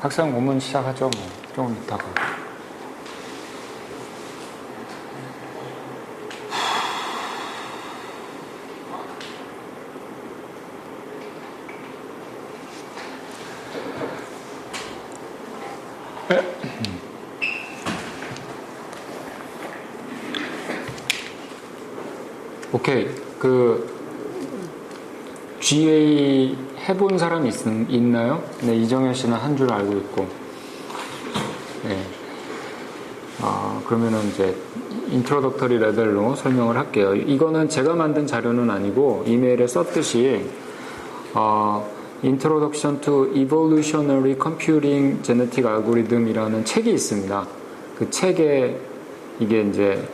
학생 오면 시작하죠. 뭐. 좀 이따가. 오케이. GA 해본 사람이 있나요? 네, 이정현 씨는 한 줄 알고 있고. 네. 그러면은 이제 인트로덕터리 레벨로 설명을 할게요. 이거는 제가 만든 자료는 아니고 이메일에 썼듯이 Introduction to Evolutionary Computing Genetic Algorithm이라는 책이 있습니다. 그 책에 이게 이제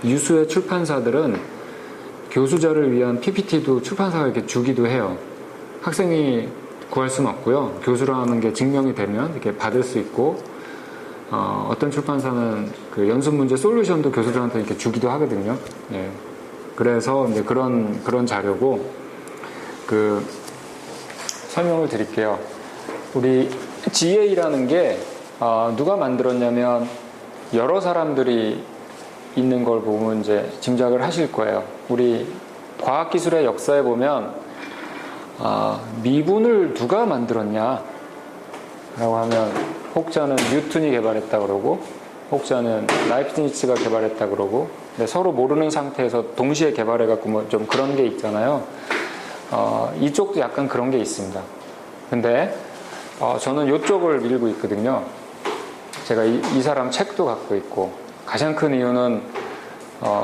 유수의 출판사들은 교수자를 위한 PPT도 출판사가 이렇게 주기도 해요. 학생이 구할 수는 없고요. 교수라는 게 증명이 되면 이렇게 받을 수 있고, 어떤 출판사는 그 연습 문제 솔루션도 교수들한테 이렇게 주기도 하거든요. 네. 그래서 이제 그런 자료고, 설명을 드릴게요. 우리 GA라는 게, 누가 만들었냐면, 여러 사람들이 있는 걸 보면 이제 짐작을 하실 거예요. 우리 과학기술의 역사에 보면 미분을 누가 만들었냐 라고 하면 혹자는 뉴턴이 개발했다 그러고 혹자는 라이프니츠가 개발했다 그러고 근데 서로 모르는 상태에서 동시에 개발해갖고 뭐 좀 그런 게 있잖아요. 이쪽도 약간 그런 게 있습니다. 근데 저는 이쪽을 밀고 있거든요. 제가 이 사람 책도 갖고 있고 가장 큰 이유는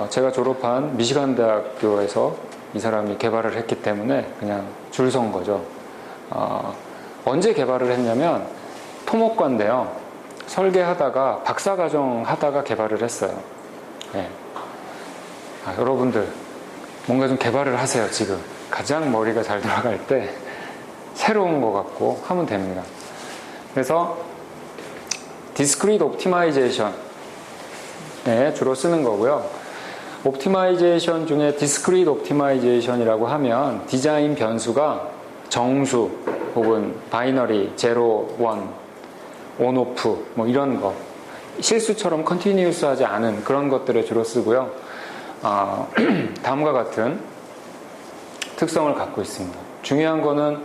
제가 졸업한 미시간 대학교에서 이 사람이 개발을 했기 때문에 그냥 줄 선 거죠. 언제 개발을 했냐면 토목과인데요. 설계하다가 박사과정 하다가 개발을 했어요. 네. 여러분들 뭔가 좀 개발을 하세요. 지금 가장 머리가 잘 돌아갈 때 새로운 거 갖고 하면 됩니다. 그래서 Discrete Optimization 주로 쓰는 거고요. 옵티마이제이션 중에 디스크리트 옵티마이제이션이라고 하면 디자인 변수가 정수 혹은 바이너리, 제로, 원, 온, 오프 뭐 이런 거 실수처럼 컨티뉴어스하지 않은 그런 것들을 주로 쓰고요. 다음과 같은 특성을 갖고 있습니다. 중요한 거는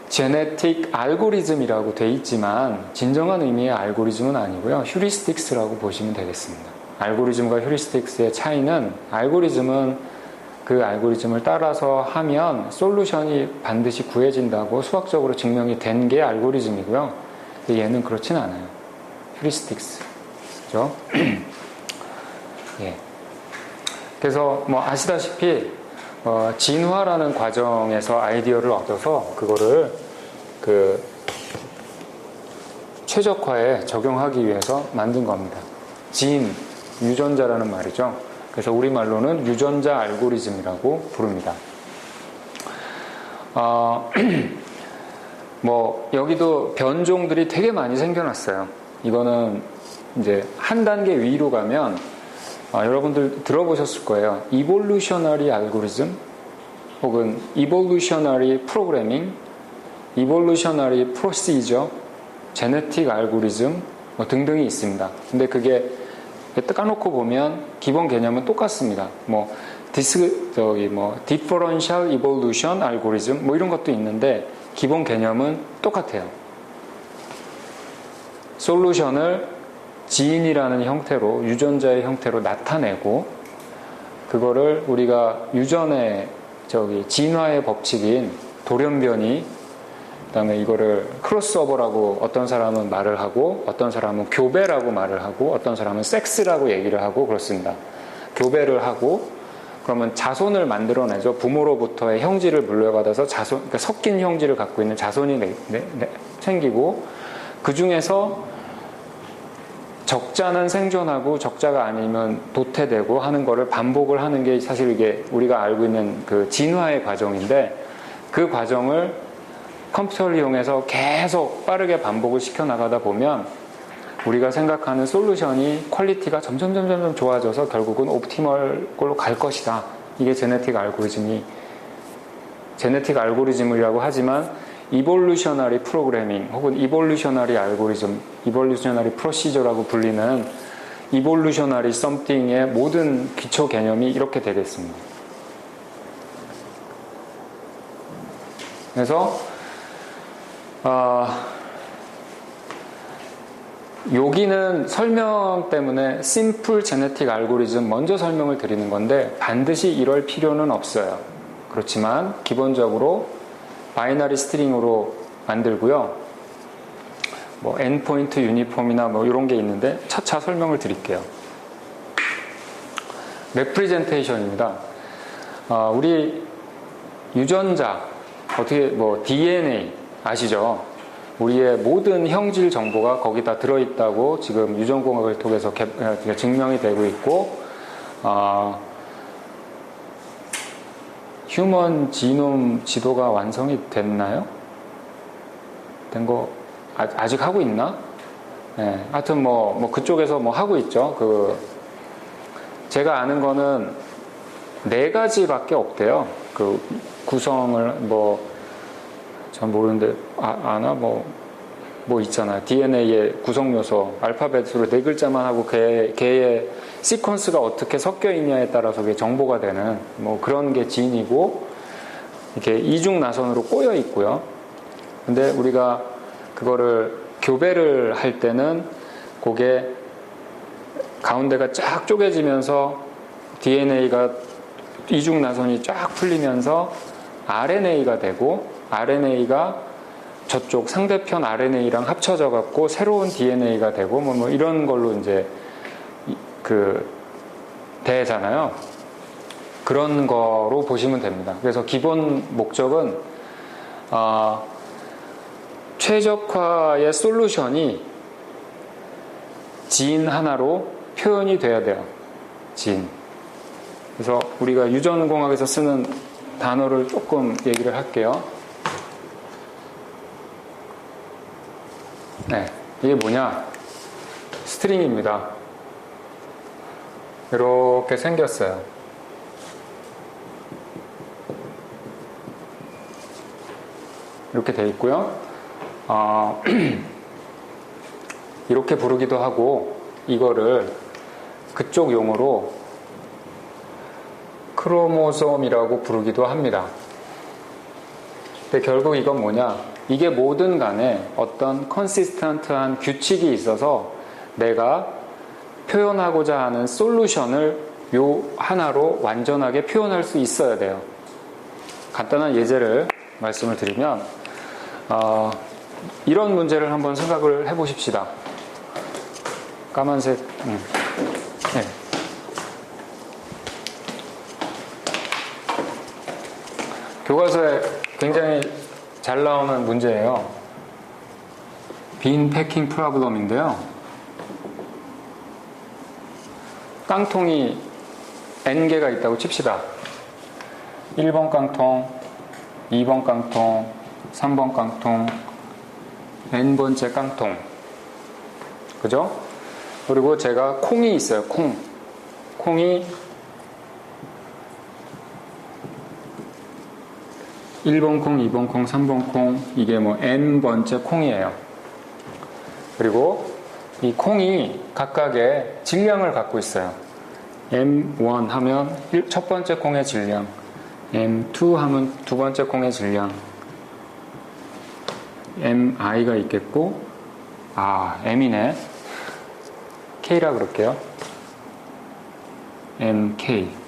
제네틱 알고리즘이라고 돼 있지만 진정한 의미의 알고리즘은 아니고요. 휴리스틱스라고 보시면 되겠습니다. 알고리즘과 휴리스틱스의 차이는 알고리즘은 그 알고리즘을 따라서 하면 솔루션이 반드시 구해진다고 수학적으로 증명이 된 게 알고리즘이고요. 근데 얘는 그렇진 않아요. 휴리스틱스. 그죠? 예. 그래서 뭐 아시다시피 진화라는 과정에서 아이디어를 얻어서 그거를 최적화에 적용하기 위해서 만든 겁니다. 유전자라는 말이죠. 그래서 우리말로는 유전자 알고리즘이라고 부릅니다. 뭐 여기도 변종들이 되게 많이 생겨났어요. 이거는 이제 한 단계 위로 가면 여러분들 들어보셨을 거예요. 이볼루셔너리 알고리즘 혹은 이볼루셔너리 프로그래밍, 이볼루셔너리 프로시저, 제네틱 알고리즘 뭐 등등이 있습니다. 근데 그게 까놓고 보면 기본 개념은 똑같습니다. 디퍼런셜 이볼루션 알고리즘 뭐 이런 것도 있는데 기본 개념은 똑같아요. 솔루션을 지인이라는 형태로 유전자의 형태로 나타내고 그거를 우리가 유전의 진화의 법칙인 돌연변이 그다음에 이거를 크로스오버라고 어떤 사람은 말을 하고 어떤 사람은 교배라고 말을 하고 어떤 사람은 섹스라고 얘기를 하고 그렇습니다. 교배를 하고 그러면 자손을 만들어내죠. 부모로부터의 형질을 물려받아서 그러니까 섞인 형질을 갖고 있는 자손이 생기고 그 중에서 적자는 생존하고 적자가 아니면 도태되고 하는 거를 반복을 하는 게 사실 이게 우리가 알고 있는 그 진화의 과정인데 그 과정을 컴퓨터를 이용해서 계속 빠르게 반복을 시켜나가다 보면 우리가 생각하는 솔루션이 퀄리티가 점점 좋아져서 결국은 옵티멀 걸로 갈 것이다. 이게 제네틱 알고리즘이라고 하지만 이볼루셔너리 프로그래밍 혹은 이볼루셔너리 알고리즘, 이볼루셔너리 프로시저라고 불리는 이볼루셔너리 썸띵의 모든 기초 개념이 이렇게 되겠습니다. 그래서 여기는 설명 때문에 심플 제네틱 알고리즘 먼저 설명을 드리는 건데 반드시 이럴 필요는 없어요. 그렇지만 기본적으로 바이너리 스트링으로 만들고요. 뭐 엔포인트 유니폼이나 뭐 이런 게 있는데 차차 설명을 드릴게요. 레프리젠테이션입니다. 우리 유전자 어떻게 뭐 DNA 아시죠? 우리의 모든 형질 정보가 거기다 들어있다고 지금 유전공학을 통해서 증명이 되고 있고, 휴먼 지놈 지도가 완성이 됐나요? 된 거 아직 하고 있나? 네, 하여튼 뭐 그쪽에서 뭐 하고 있죠. 제가 아는 거는 4가지밖에 없대요. 그 구성을 전 모르는데 아나 뭐 있잖아요. DNA의 구성 요소 알파벳으로 4글자만 하고 걔의 시퀀스가 어떻게 섞여 있냐에 따라서 그게 정보가 되는 뭐 그런 게 진이고, 이렇게 이중 나선으로 꼬여 있고요. 근데 우리가 그거를 교배를 할 때는 그게 가운데가 쫙 쪼개지면서 DNA가 이중 나선이 쫙 풀리면서 RNA가 되고, RNA가 저쪽 상대편 RNA랑 합쳐져 갖고 새로운 DNA가 되고 뭐 이런 걸로 이제 되잖아요. 그런 거로 보시면 됩니다. 그래서 기본 목적은 최적화의 솔루션이 진 하나로 표현이 돼야 돼요. 진. 그래서 우리가 유전공학에서 쓰는 단어를 조금 얘기를 할게요. 네, 이게 뭐냐? 스트링입니다. 이렇게 생겼어요. 이렇게 돼 있고요. 이렇게 부르기도 하고, 이거를 그쪽 용어로 크로모솜이라고 부르기도 합니다. 근데 결국 이건 뭐냐? 이게 뭐든 간에 어떤 컨시스턴트한 규칙이 있어서 내가 표현하고자 하는 솔루션을 요 하나로 완전하게 표현할 수 있어야 돼요. 간단한 예제를 말씀을 드리면 이런 문제를 한번 생각을 해보십시다. 까만색 네. 교과서에 굉장히 잘 나오는 문제예요. 빈 패킹 프로블럼인데요. 깡통이 N개가 있다고 칩시다. 1번 깡통, 2번 깡통, 3번 깡통, N번째 깡통. 그죠? 그리고 제가 콩이 있어요. 콩이 1번 콩, 2번 콩, 3번 콩, 이게 뭐 N번째 콩이에요. 그리고 이 콩이 각각의 질량을 갖고 있어요. M1 하면 첫 번째 콩의 질량, M2 하면 두 번째 콩의 질량, MI가 있겠고, M이네. K라 그럴게요. MK.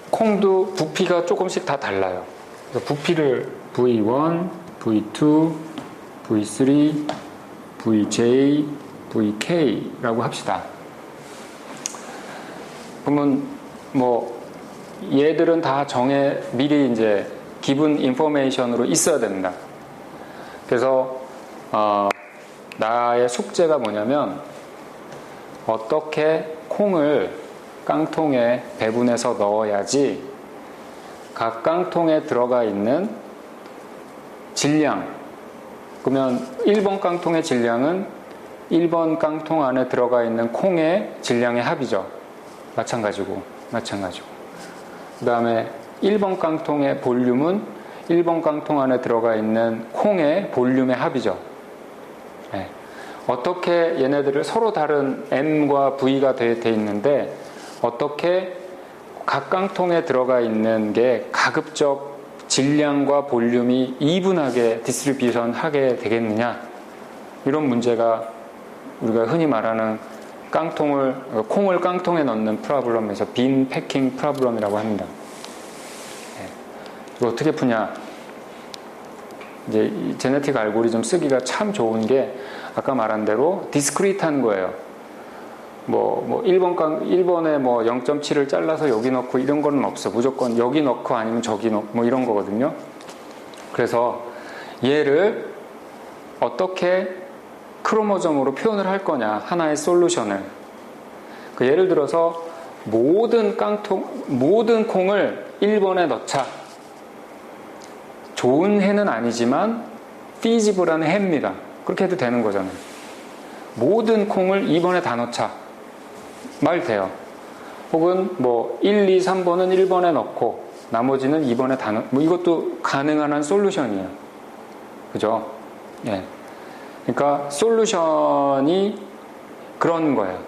콩도 부피가 조금씩 다 달라요. 그래서 부피를 V1, V2, V3, VJ, VK라고 합시다. 그러면 뭐 얘들은 다 미리 이제 기본 인포메이션으로 있어야 됩니다. 그래서 나의 숙제가 뭐냐면 어떻게 콩을 깡통에 배분해서 넣어야지 각 깡통에 들어가 있는 질량, 그러면 1번 깡통의 질량은 1번 깡통 안에 들어가 있는 콩의 질량의 합이죠. 마찬가지고. 그 다음에 1번 깡통의 볼륨은 1번 깡통 안에 들어가 있는 콩의 볼륨의 합이죠. 네. 어떻게 얘네들을 서로 다른 M과 V가 돼 있는데 어떻게 각 깡통에 들어가 있는 게 가급적 질량과 볼륨이 이분하게 디스트리뷰션 하게 되겠느냐, 이런 문제가 우리가 흔히 말하는 콩을 깡통에 넣는 프로블럼에서 빈 패킹 프로블럼이라고 합니다. 네. 이거 어떻게 푸냐? 이제 이 제네틱 알고리즘 쓰기가 참 좋은 게 아까 말한 대로 디스크리트한 거예요. 1번에 0.7을 잘라서 여기 넣고 이런 거는 없어. 무조건 여기 넣고 아니면 저기 넣고 이런 거거든요. 그래서 얘를 어떻게 크로모점으로 표현을 할 거냐, 하나의 솔루션을. 예를 들어서 모든 콩을 1번에 넣자. 좋은 해는 아니지만 feasible한 해입니다. 그렇게 해도 되는 거잖아요. 모든 콩을 2번에 다 넣자. 말 돼요. 혹은 1, 2, 3번은 1번에 넣고 나머지는 2번에 다 이것도 가능한 한 솔루션이에요. 그죠? 예. 그러니까 솔루션이 그런 거예요.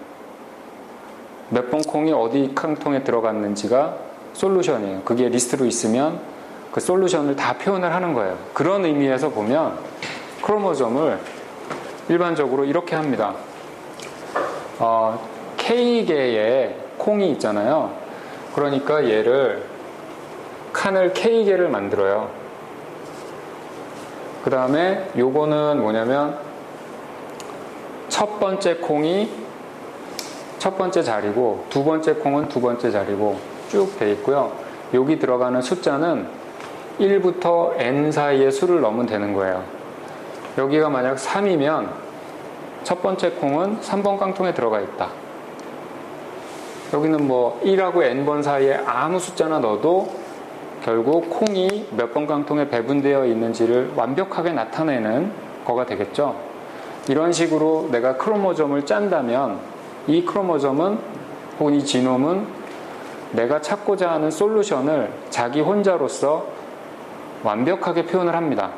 몇 번 콩이 어디 깡통에 들어갔는지가 솔루션이에요. 그게 리스트로 있으면 그 솔루션을 다 표현을 하는 거예요. 그런 의미에서 보면 크로모점을 일반적으로 이렇게 합니다. K개의 콩이 있잖아요. 그러니까 얘를 칸을 K개를 만들어요. 그 다음에 요거는 뭐냐면 첫 번째 콩이 첫 번째 자리고 두 번째 콩은 두 번째 자리고 쭉 돼 있고요. 여기 들어가는 숫자는 1부터 n 사이의 수를 넣으면 되는 거예요. 여기가 만약 3이면 첫 번째 콩은 3번 깡통에 들어가 있다. 여기는 1하고 n번 사이에 아무 숫자나 넣어도 결국 콩이 몇 번 깡통에 배분되어 있는지를 완벽하게 나타내는 거가 되겠죠. 이런 식으로 내가 크로모점을 짠다면 이 크로모점은 혹은 이 지놈은 내가 찾고자 하는 솔루션을 자기 혼자로서 완벽하게 표현을 합니다.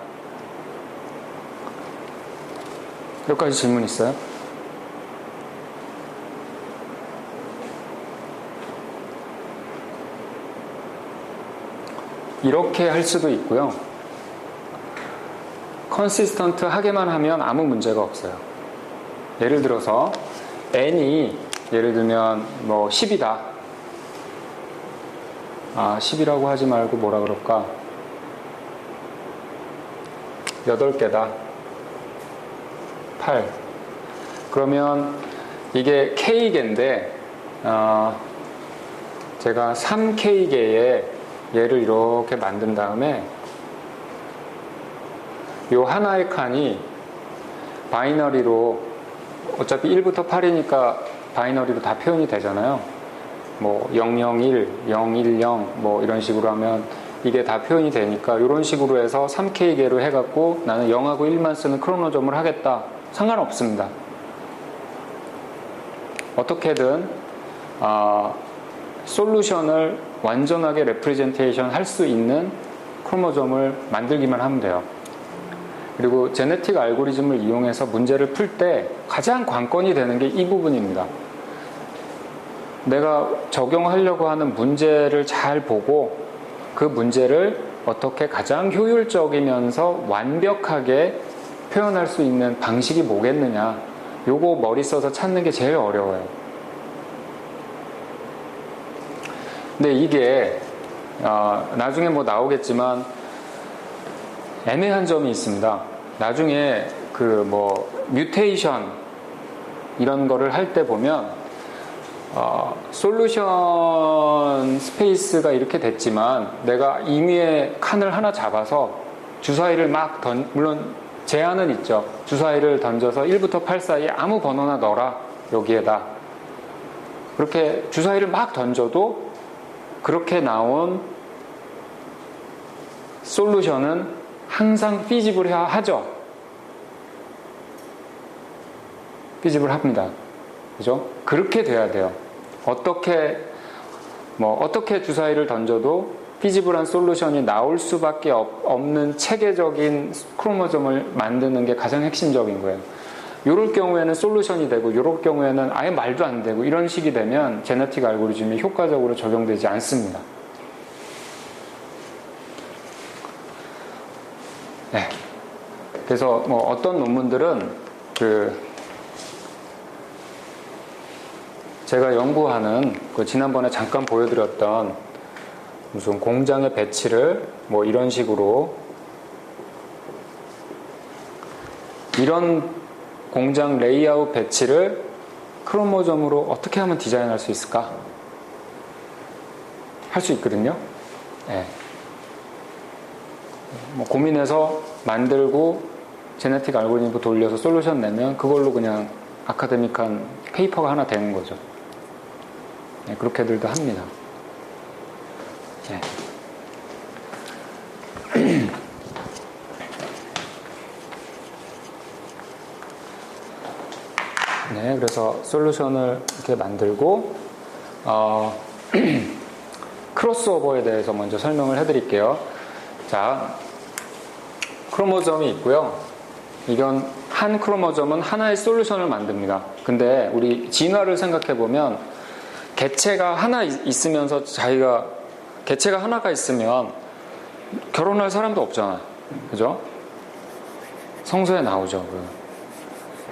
여기까지 질문 있어요? 이렇게 할 수도 있고요. 컨시스턴트 하게만 하면 아무 문제가 없어요. 예를 들어서 n이 예를 들면 10이다. 10이라고 하지 말고 뭐라 그럴까? 8개다. 8. 그러면 이게 K개인데 제가 3K개의 얘를 이렇게 만든 다음에 요 하나의 칸이 바이너리로 어차피 1부터 8이니까 바이너리로 다 표현이 되잖아요. 001, 010 이런 식으로 하면 이게 다 표현이 되니까 이런 식으로 해서 3K개로 해갖고 나는 0하고 1만 쓰는 크로모점을 하겠다. 상관없습니다. 어떻게든 솔루션을 완전하게 레프레젠테이션 할 수 있는 크로모점을 만들기만 하면 돼요. 그리고 제네틱 알고리즘을 이용해서 문제를 풀 때 가장 관건이 되는 게 이 부분입니다. 내가 적용하려고 하는 문제를 잘 보고 그 문제를 어떻게 가장 효율적이면서 완벽하게 표현할 수 있는 방식이 뭐겠느냐, 요거 머리 써서 찾는 게 제일 어려워요. 근데 이게 나중에 나오겠지만 애매한 점이 있습니다. 나중에 뮤테이션 이런 거를 할 때 보면 솔루션 스페이스가 이렇게 됐지만 내가 임의의 칸을 하나 잡아서 주사위를 물론 제한은 있죠. 주사위를 던져서 1부터 8 사이에 아무 번호나 넣어라, 여기에다. 그렇게 주사위를 막 던져도 그렇게 나온 솔루션은 항상 피지블하죠. 피지블합니다. 그죠? 그렇게 돼야 돼요. 어떻게 주사위를 던져도 피지블한 솔루션이 나올 수밖에 없는 체계적인 크로모점을 만드는 게 가장 핵심적인 거예요. 요럴 경우에는 솔루션이 되고 요럴 경우에는 아예 말도 안 되고 이런 식이 되면 제네틱 알고리즘이 효과적으로 적용되지 않습니다. 네. 그래서 뭐 어떤 논문들은 제가 연구하는 지난번에 잠깐 보여드렸던 무슨 공장의 배치를 뭐 이런 식으로 이런 공장 레이아웃 배치를 크로모점으로 어떻게 하면 디자인할 수 있을까? 할 수 있거든요. 네. 뭐 고민해서 만들고 제네틱 알고리즘도 돌려서 솔루션 내면 그걸로 그냥 아카데믹한 페이퍼가 하나 되는 거죠. 네, 그렇게들도 합니다. 네. 네, 그래서 솔루션을 이렇게 만들고 크로스오버에 대해서 먼저 설명을 해드릴게요. 자, 크로모점이 있고요. 이건 한 크로모점은 하나의 솔루션을 만듭니다. 근데 우리 진화를 생각해 보면 개체가 하나 있으면서 개체가 하나가 있으면 결혼할 사람도 없잖아요. 그죠? 성서에 나오죠.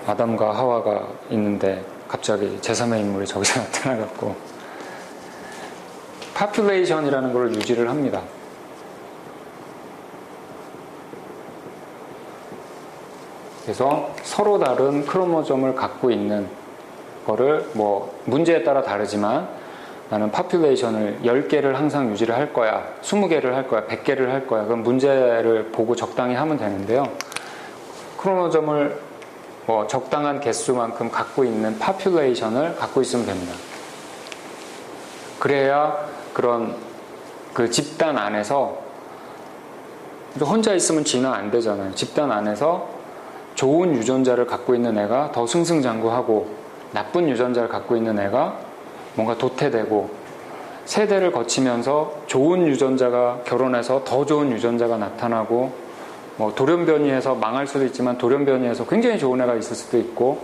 아담과 하와가 있는데 갑자기 제3의 인물이 저기서 나타나갖고 파퓰레이션이라는 걸 유지를 합니다. 그래서 서로 다른 크로모점을 갖고 있는 거를 뭐 문제에 따라 다르지만 나는 파퓰레이션을 10개를 항상 유지를 할 거야, 20개를 할 거야, 100개를 할 거야. 그럼 문제를 보고 적당히 하면 되는데요. 크로모점을 뭐 적당한 개수만큼 갖고 있는 파퓰레이션을 갖고 있으면 됩니다. 그래야 그런 그 집단 안에서 혼자 있으면 진화 안 되잖아요. 집단 안에서 좋은 유전자를 갖고 있는 애가 더 승승장구하고 나쁜 유전자를 갖고 있는 애가 뭔가 도태되고 세대를 거치면서 좋은 유전자가 결혼해서 더 좋은 유전자가 나타나고 뭐 돌연변이해서 망할 수도 있지만 돌연변이해서 굉장히 좋은 애가 있을 수도 있고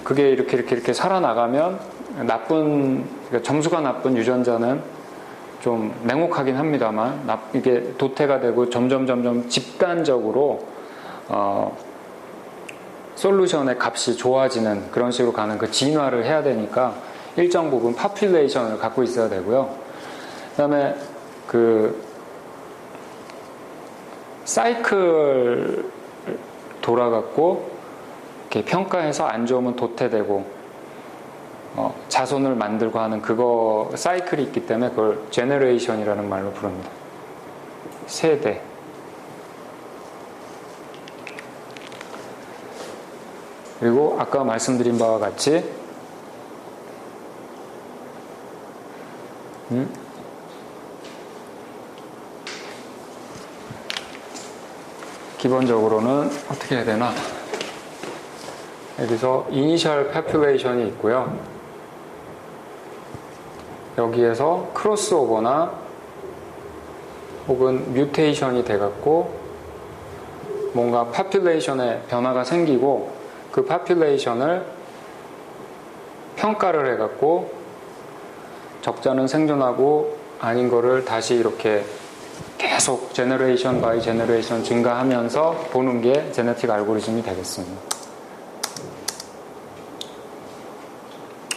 그게 이렇게 살아나가면 그러니까 점수가 나쁜 유전자는 좀 냉혹하긴 합니다만 이게 도태가 되고 점점 집단적으로 솔루션의 값이 좋아지는 그런 식으로 가는 그 진화를 해야 되니까 일정 부분 파퓰레이션을 갖고 있어야 되고요. 그 다음에 사이클 돌아갔고 이렇게 평가해서 안 좋으면 도태되고 자손을 만들고 하는 그거 사이클이 있기 때문에 그걸 제너레이션이라는 말로 부릅니다. 세대. 그리고 아까 말씀드린 바와 같이 기본적으로는 어떻게 해야 되나? 여기서 이니셜 파퓰레이션이 있고요. 여기에서 크로스오버나 혹은 뮤테이션이 돼갖고 뭔가 파퓰레이션에 변화가 생기고 그 파퓰레이션을 평가를 해갖고 적자는 생존하고 아닌 거를 다시 이렇게 계속 제너레이션 바이 제너레이션 증가하면서 보는 게 제네틱 알고리즘이 되겠습니다.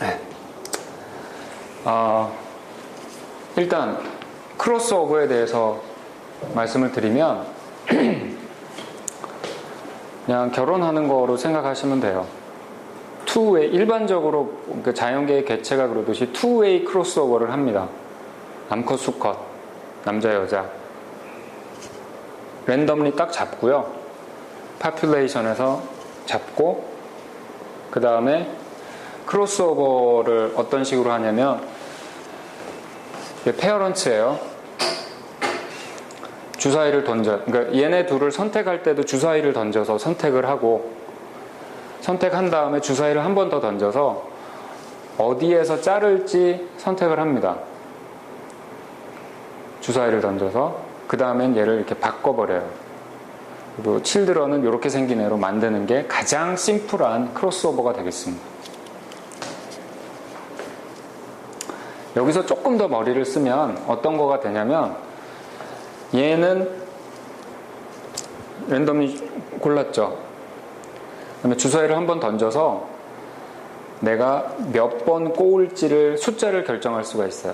네. 일단 크로스오버에 대해서 말씀을 드리면 그냥 결혼하는 거로 생각하시면 돼요. 투웨이, 일반적으로 자연계의 개체가 그러듯이 투웨이 크로스오버를 합니다. 암컷, 수컷, 남자, 여자. 랜덤리 딱 잡고요. 파퓰레이션에서 잡고 그 다음에 크로스오버를 어떤 식으로 하냐면 페어런츠예요. 주사위를 그러니까 얘네 둘을 선택할 때도 주사위를 던져서 선택을 하고 선택한 다음에 주사위를 한 번 더 던져서 어디에서 자를지 선택을 합니다. 주사위를 던져서 그 다음엔 얘를 이렇게 바꿔버려요. 그리고 children은 이렇게 생긴 애로 만드는 게 가장 심플한 크로스오버가 되겠습니다. 여기서 조금 더 머리를 쓰면 어떤 거가 되냐면, 얘는 랜덤이 골랐죠. 그다음에 주사위를 한번 던져서 내가 몇 번 꼬을지를 숫자를 결정할 수가 있어요.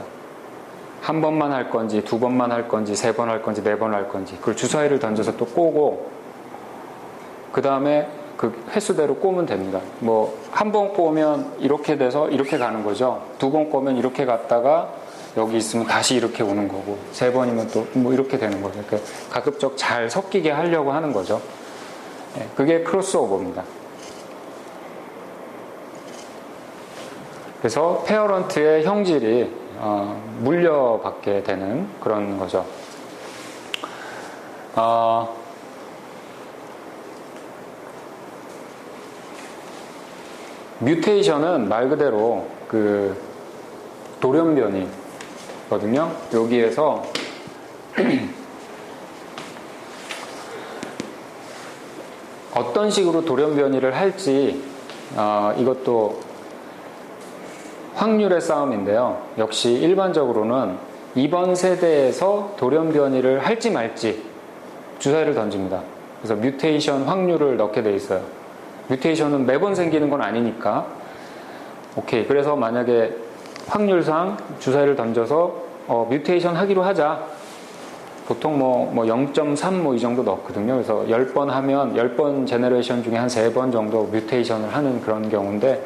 한 번만 할 건지, 두 번만 할 건지, 세 번 할 건지, 네 번 할 건지. 그걸 주사위를 던져서 또 꼬고, 그 다음에 그 횟수대로 꼬면 됩니다. 뭐 한 번 꼬면 이렇게 돼서 이렇게 가는 거죠. 두 번 꼬면 이렇게 갔다가 여기 있으면 다시 이렇게 오는 거고, 세 번이면 또 뭐 이렇게 되는 거죠. 그러니까 가급적 잘 섞이게 하려고 하는 거죠. 그게 크로스오버입니다. 그래서 페어런트의 형질이 물려받게 되는 그런 거죠. 뮤테이션은 말 그대로 그 돌연변이거든요. 여기에서 어떤 식으로 돌연변이를 할지 이것도 확률의 싸움인데요. 역시 일반적으로는 이번 세대에서 돌연변이를 할지 말지 주사위를 던집니다. 그래서 뮤테이션 확률을 넣게 돼 있어요. 뮤테이션은 매번 생기는 건 아니니까. 오케이. 그래서 만약에 확률상 주사위를 던져서 뮤테이션 하기로 하자. 보통 뭐 0.3 뭐 이 정도 넣거든요. 그래서 10번 하면 10번 제너레이션 중에 한 3번 정도 뮤테이션을 하는 그런 경우인데,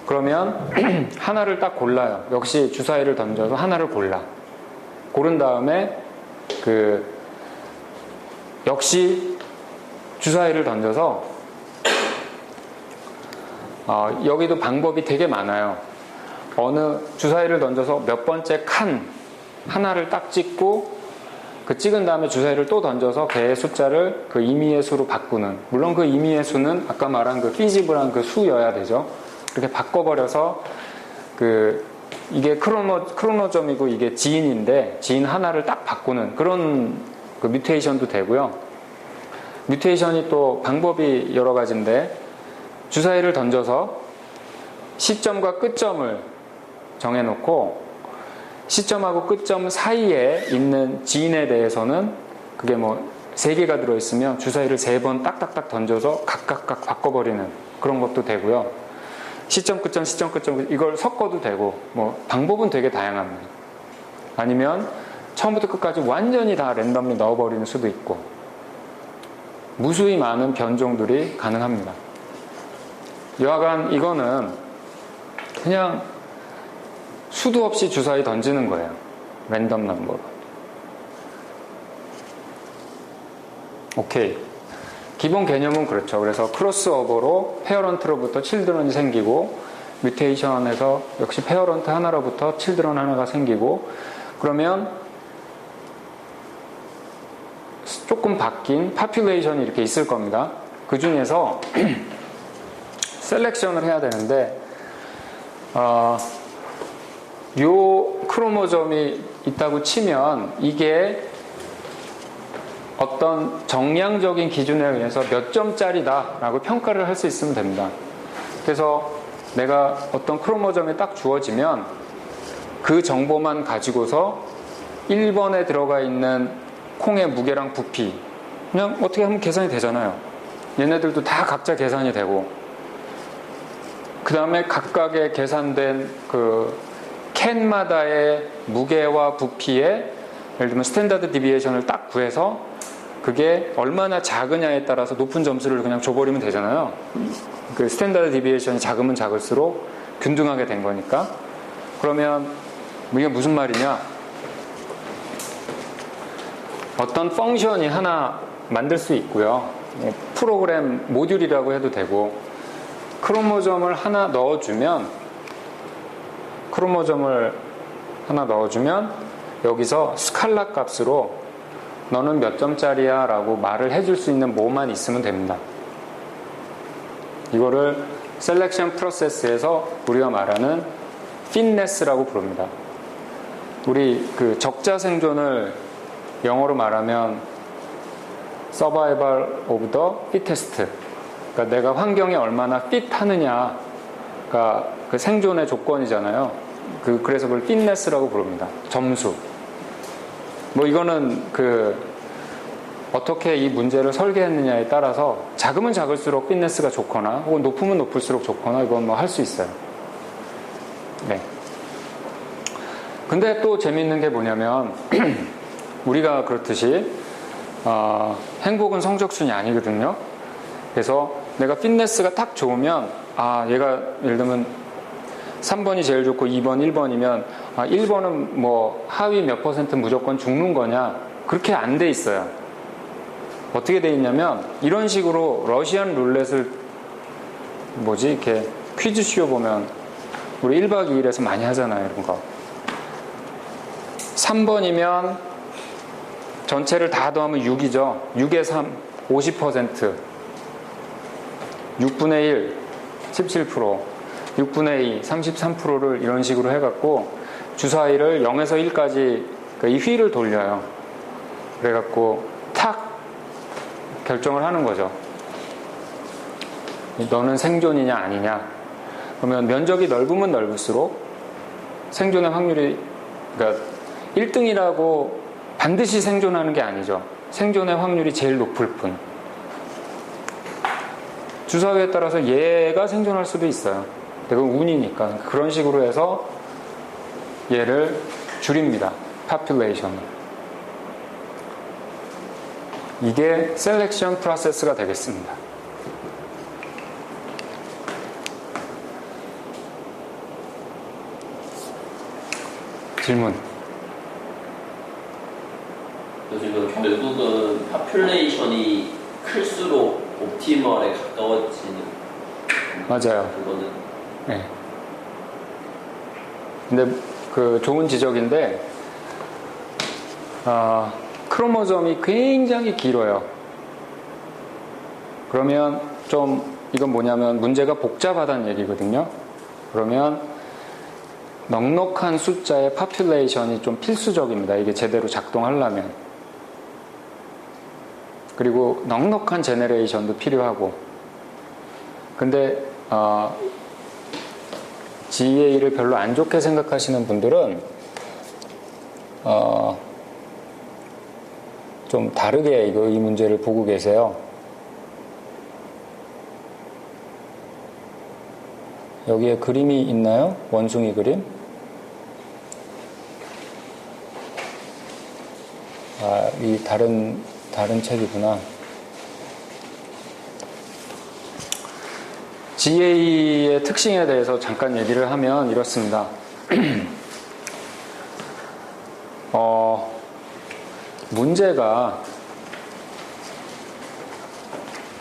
그러면 하나를 딱 골라요. 역시 주사위를 던져서 하나를 고른 다음에 역시 주사위를 던져서 여기도 방법이 되게 많아요. 어느 주사위를 던져서 몇 번째 칸 하나를 딱 찍고, 그 찍은 다음에 주사위를 또 던져서 개의 숫자를 그 임의의 수로 바꾸는, 물론 그 임의의 수는 아까 말한 그 피지블한 그 수여야 되죠. 이렇게 바꿔버려서 이게 크로노점이고 이게 지인인데 지인 하나를 딱 바꾸는 그런 그 뮤테이션도 되고요. 뮤테이션이 또 방법이 여러 가지인데, 주사위를 던져서 시점과 끝점을 정해놓고 시점하고 끝점 사이에 있는 지인에 대해서는 그게 뭐 3개가 들어있으면 주사위를 3번 딱딱딱 던져서 각각 바꿔버리는 그런 것도 되고요. 시점 끝점 이걸 섞어도 되고, 뭐 방법은 되게 다양합니다. 아니면 처음부터 끝까지 완전히 다 랜덤리 넣어버리는 수도 있고, 무수히 많은 변종들이 가능합니다. 여하간 이거는 그냥 수도 없이 주사위 던지는 거예요. 랜덤 넘버로. 오케이. 기본 개념은 그렇죠. 그래서 크로스오버로 페어런트로부터 칠드런이 생기고, 뮤테이션에서 역시 페어런트 하나로부터 칠드런 하나가 생기고, 그러면 조금 바뀐 파퓰레이션이 이렇게 있을 겁니다. 그 중에서 셀렉션을 해야 되는데, 요 크로모점이 있다고 치면 이게 어떤 정량적인 기준에 의해서 몇 점짜리다 라고 평가를 할 수 있으면 됩니다. 그래서 내가 어떤 크로모점이 딱 주어지면 그 정보만 가지고서 1번에 들어가 있는 콩의 무게랑 부피, 그냥 어떻게 하면 계산이 되잖아요. 얘네들도 다 각자 계산이 되고, 그 다음에 각각의 계산된 그 캔마다의 무게와 부피에 예를 들면 스탠다드 디비에이션을 딱 구해서 그게 얼마나 작으냐에 따라서 높은 점수를 그냥 줘버리면 되잖아요. 그 스탠다드 디비에이션이 작으면 작을수록 균등하게 된 거니까. 그러면 이게 무슨 말이냐? 어떤 펑션이 하나 만들 수 있고요. 프로그램 모듈이라고 해도 되고, 크로모점을 하나 넣어주면 여기서 스칼라 값으로 너는 몇 점짜리야 라고 말을 해줄 수 있는 뭐만 있으면 됩니다. 이거를 셀렉션 프로세스에서 우리가 말하는 핏네스라고 부릅니다. 우리 그 적자 생존을 영어로 말하면 survival of the fittest. 그러니까 내가 환경에 얼마나 핏하느냐가 그 생존의 조건이잖아요. 그래서 그걸 fitness라고 부릅니다. 점수. 뭐 이거는 어떻게 이 문제를 설계했느냐에 따라서 작으면 작을수록 fitness가 좋거나 혹은 높으면 높을수록 좋거나 이건 뭐 할 수 있어요. 네. 근데 또 재미있는 게 뭐냐면 우리가 그렇듯이 행복은 성적순이 아니거든요. 그래서 내가 피트니스가 딱 좋으면 얘가 예를 들면 3번이 제일 좋고 2번, 1번이면 1번은 뭐 하위 몇 퍼센트 무조건 죽는 거냐? 그렇게 안 돼 있어요. 어떻게 돼 있냐면 이런 식으로 러시안 룰렛을 이렇게 퀴즈쇼 보면 우리 1박 2일에서 많이 하잖아요. 이런 거. 3번이면 전체를 다 더하면 6이죠. 6에 3, 50%. 6분의 1, 17%. 6분의 2, 33%를 이런 식으로 해갖고 주사위를 0에서 1까지 이 휠을 돌려요. 그래갖고 탁 결정을 하는 거죠. 너는 생존이냐 아니냐. 그러면 면적이 넓으면 넓을수록 생존의 확률이, 그러니까 1등이라고 반드시 생존하는 게 아니죠. 생존의 확률이 제일 높을 뿐. 주사위에 따라서 얘가 생존할 수도 있어요. 그건 운이니까. 그런 식으로 해서 얘를 줄입니다. population을. 이게 셀렉션 프로세스가 되겠습니다. 질문. 지금 결국은 파퓰레이션이 클수록 옵티멀에 가까워지는. 맞아요. 그거는. 네. 근데 좋은 지적인데 크로모점이 굉장히 길어요. 그러면 이건 뭐냐면 문제가 복잡하다는 얘기거든요. 그러면 넉넉한 숫자의 파퓰레이션이 좀 필수적입니다. 이게 제대로 작동하려면. 그리고 넉넉한 제너레이션도 필요하고. 근데 GA를 별로 안 좋게 생각하시는 분들은 좀 다르게 이 문제를 보고 계세요. 여기에 그림이 있나요? 원숭이 그림? 이 다른 책이구나. GA의 특징에 대해서 잠깐 얘기를 하면 이렇습니다. 문제가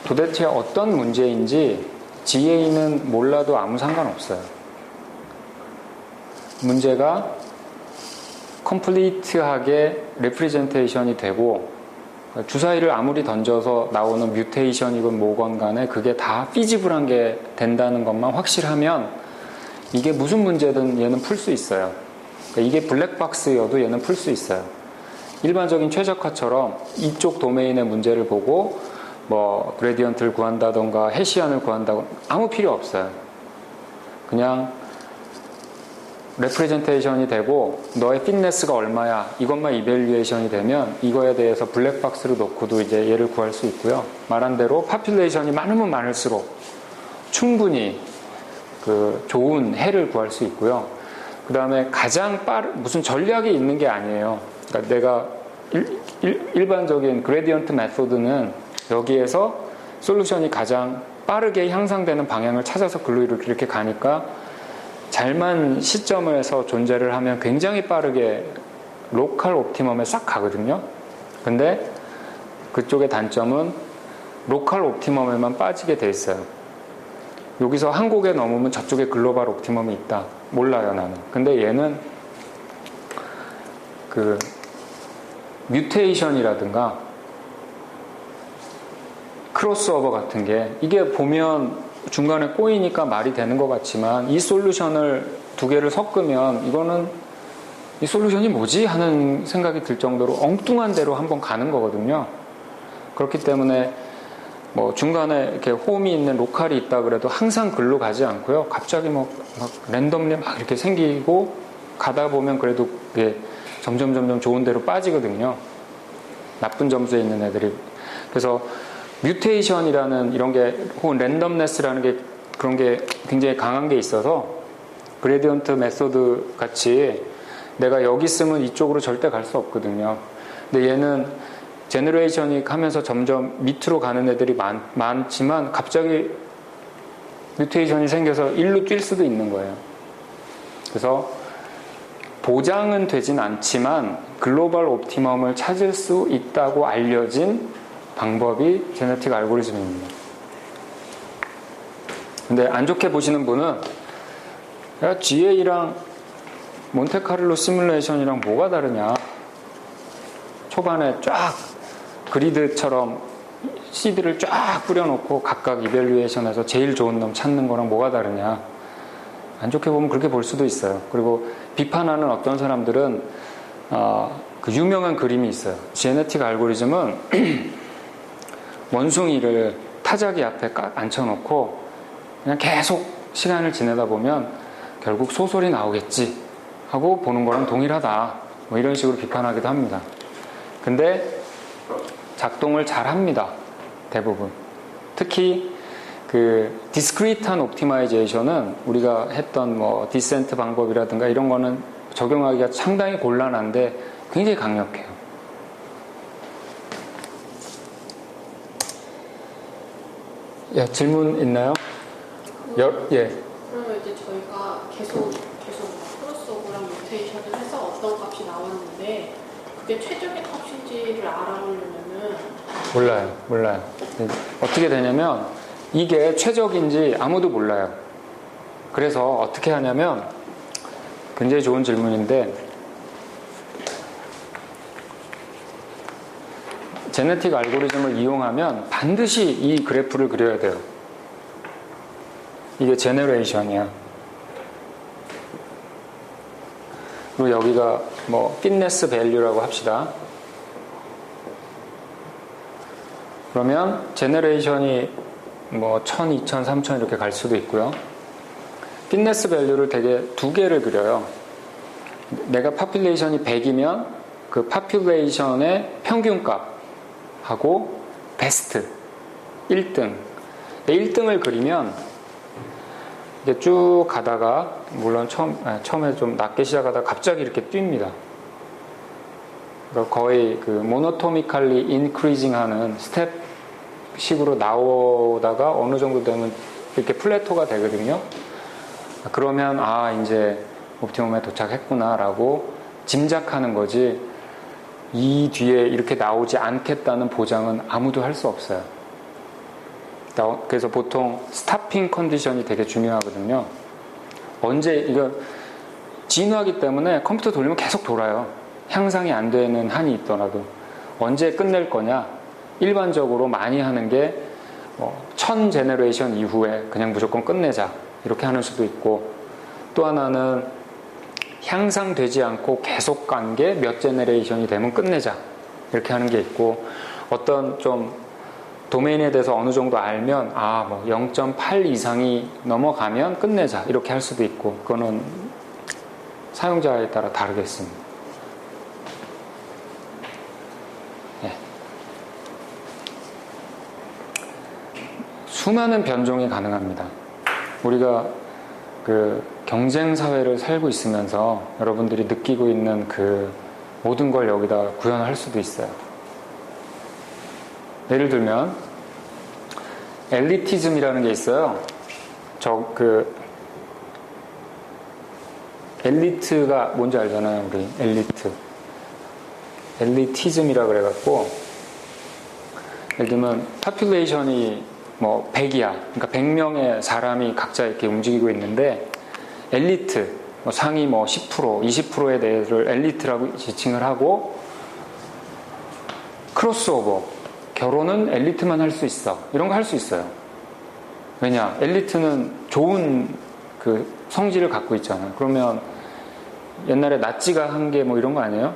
도대체 어떤 문제인지 GA는 몰라도 아무 상관없어요. 문제가 컴플리트하게 레프리젠테이션이 되고 주사위를 아무리 던져서 나오는 뮤테이션이건 뭐건 간에 그게 다 피지블한 게 된다는 것만 확실하면 이게 무슨 문제든 얘는 풀 수 있어요. 그러니까 이게 블랙박스여도 얘는 풀 수 있어요. 일반적인 최적화처럼 이쪽 도메인의 문제를 보고 뭐 그레디언트를 구한다던가 해시안을 구한다던가 아무 필요 없어요. 그냥 레프레젠테이션이 되고 너의 핏네스가 얼마야 이것만 이밸류에이션이 되면 이거에 대해서 블랙박스로 놓고도 이제 얘를 구할 수 있고요. 말한 대로 파퓰레이션이 많으면 많을수록 충분히 좋은 해를 구할 수 있고요. 그 다음에 가장 무슨 전략이 있는 게 아니에요. 그러니까 내가 일반적인 그레디언트 메소드는 여기에서 솔루션이 가장 빠르게 향상되는 방향을 찾아서 글로 이렇게 가니까 잘만 시점에서 존재를 하면 굉장히 빠르게 로컬 옵티멈에 싹 가거든요. 근데 그쪽의 단점은 로컬 옵티멈에만 빠지게 돼 있어요. 여기서 한 곡에 넘으면 저쪽에 글로벌 옵티멈이 있다. 몰라요, 나는. 근데 얘는 뮤테이션이라든가 크로스오버 같은 게 이게 보면 중간에 꼬이니까 말이 되는 것 같지만 이 솔루션을 두 개를 섞으면 이거는 이 솔루션이 뭐지? 하는 생각이 들 정도로 엉뚱한 데로 한번 가는 거거든요. 그렇기 때문에 뭐 중간에 이렇게 홈이 있는 로컬이 있다 그래도 항상 글로 가지 않고요. 갑자기 막 랜덤리 막 이렇게 생기고 가다 보면 그래도 그게 점점 좋은 데로 빠지거든요. 나쁜 점수에 있는 애들이. 그래서 뮤테이션이라는 이런 게 혹은 랜덤네스라는 게 그런 게 굉장히 강한 게 있어서 그레디언트 메소드 같이 내가 여기 쓰면 이쪽으로 절대 갈 수 없거든요. 근데 얘는 제너레이션이 하면서 점점 밑으로 가는 애들이 많지만 갑자기 뮤테이션이 생겨서 일로 뛸 수도 있는 거예요. 그래서 보장은 되진 않지만 글로벌 옵티멈을 찾을 수 있다고 알려진 방법이 제네틱 알고리즘입니다. 근데 안 좋게 보시는 분은 야, GA랑 몬테카를로 시뮬레이션이랑 뭐가 다르냐. 초반에 쫙 그리드처럼 시드를 쫙 뿌려놓고 각각 이밸류에이션에서 제일 좋은 놈 찾는 거랑 뭐가 다르냐. 안 좋게 보면 그렇게 볼 수도 있어요. 그리고 비판하는 어떤 사람들은 그 유명한 그림이 있어요. 제네틱 알고리즘은 원숭이를 타자기 앞에 앉혀놓고 그냥 계속 시간을 지내다 보면 결국 소설이 나오겠지 하고 보는 거랑 동일하다. 뭐 이런 식으로 비판하기도 합니다. 근데 작동을 잘 합니다. 대부분. 특히 그 디스크리트한 옵티마이제이션은 우리가 했던 뭐 디센트 방법이라든가 이런 거는 적용하기가 상당히 곤란한데 굉장히 강력해요. 예, 질문 있나요? 예. 그러면 이제 저희가 계속 크로스오버랑 뮤테이션을 해서 어떤 값이 나왔는데 그게 최적의 값인지를 알아보려면은 몰라요. 어떻게 되냐면 이게 최적인지 아무도 몰라요. 그래서 어떻게 하냐면 굉장히 좋은 질문인데 제네틱 알고리즘을 이용하면 반드시 이 그래프를 그려야 돼요. 이게 제너레이션이야. 그리고 여기가 뭐 핏네스 밸류라고 합시다. 그러면 제너레이션이 뭐 1000, 2000, 3000 이렇게 갈 수도 있고요. 핏네스 밸류를 되게 두 개를 그려요. 내가 파퓰레이션이 100이면 그 파퓰레이션의 평균값하고 베스트 1등 1등을 그리면 이제 쭉 가다가 물론 처음에 좀 낮게 시작하다가 갑자기 이렇게 뜁니다. 그러니까 거의 그 모노토미칼리 인크리징 하는 스텝식으로 나오다가 어느 정도 되면 이렇게 플래토가 되거든요. 그러면 이제 옵티멈에 도착했구나 라고 짐작하는 거지 이 뒤에 이렇게 나오지 않겠다는 보장은 아무도 할 수 없어요. 그래서 보통 스타핑 컨디션이 되게 중요하거든요. 언제 이거 진화하기 때문에 컴퓨터 돌리면 계속 돌아요. 향상이 안 되는 한이 있더라도 언제 끝낼 거냐. 일반적으로 많이 하는 게 1000 제너레이션 이후에 그냥 무조건 끝내자 이렇게 하는 수도 있고, 또 하나는 향상되지 않고 계속 간 게 몇 제너레이션이 되면 끝내자 이렇게 하는 게 있고, 어떤 좀 도메인에 대해서 어느 정도 알면 0.8 이상이 넘어가면 끝내자 이렇게 할 수도 있고, 그거는 사용자에 따라 다르겠습니다. 네. 수많은 변종이 가능합니다. 우리가 그 경쟁 사회를 살고 있으면서 여러분들이 느끼고 있는 그 모든 걸 여기다 구현할 수도 있어요. 예를 들면 엘리티즘이라는 게 있어요. 엘리트가 뭔지 알잖아요, 우리. 엘리티즘이라 그래갖고, 예를 들면 파퓰레이션이 100이야. 그러니까 100명의 사람이 각자 이렇게 움직이고 있는데, 엘리트, 상위 10%, 20%에 대해서를 엘리트라고 지칭을 하고, 크로스오버, 결혼은 엘리트만 할 수 있어. 이런 거 할 수 있어요. 왜냐? 엘리트는 좋은 그 성질을 갖고 있잖아요. 그러면 옛날에 나치가 한 게 뭐 이런 거 아니에요?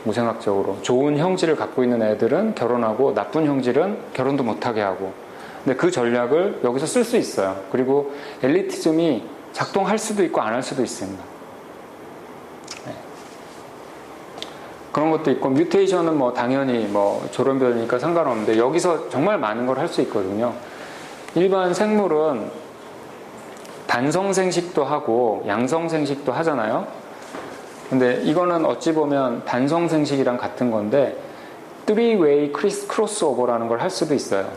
무생학적으로. 좋은 형질을 갖고 있는 애들은 결혼하고 나쁜 형질은 결혼도 못하게 하고. 근데 그 전략을 여기서 쓸 수 있어요. 그리고 엘리티즘이 작동할 수도 있고 안 할 수도 있습니다. 네. 그런 것도 있고, 뮤테이션은 뭐 당연히 뭐 조련별이니까 상관없는데 여기서 정말 많은 걸 할 수 있거든요. 일반 생물은 단성생식도 하고 양성생식도 하잖아요. 근데 이거는 어찌 보면 단성생식이랑 같은 건데 three-way 크로스오버라는 걸 할 수도 있어요.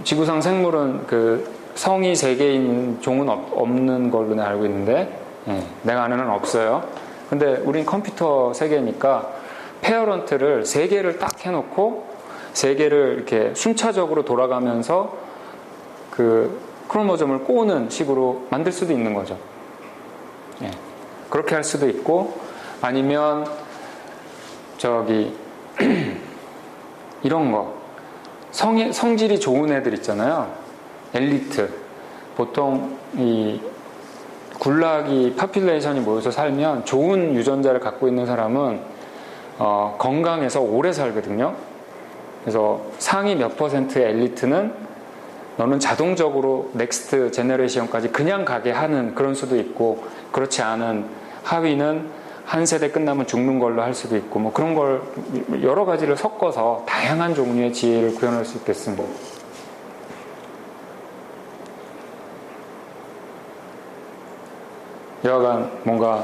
지구상 생물은 그 성이 3개인 종은 없는 걸로 알고 있는데 내가 아는 한 없어요. 근데 우린 컴퓨터 세계니까 페어런트를 3개를 딱 해놓고 3개를 이렇게 순차적으로 돌아가면서 그 크로모점을 꼬는 식으로 만들 수도 있는 거죠. 그렇게 할 수도 있고, 아니면 저기 이런 거 성질이 좋은 애들 있잖아요. 엘리트. 보통 이 굴락이 파퓰레이션이 모여서 살면 좋은 유전자를 갖고 있는 사람은 건강해서 오래 살거든요. 그래서 상위 몇 퍼센트의 엘리트는 너는 자동적으로 넥스트 제너레이션까지 그냥 가게 하는 그런 수도 있고, 그렇지 않은 하위는 한 세대 끝나면 죽는 걸로 할 수도 있고, 뭐 그런 걸 여러 가지를 섞어서 다양한 종류의 지혜를 구현할 수 있겠습니다. 여하간 뭔가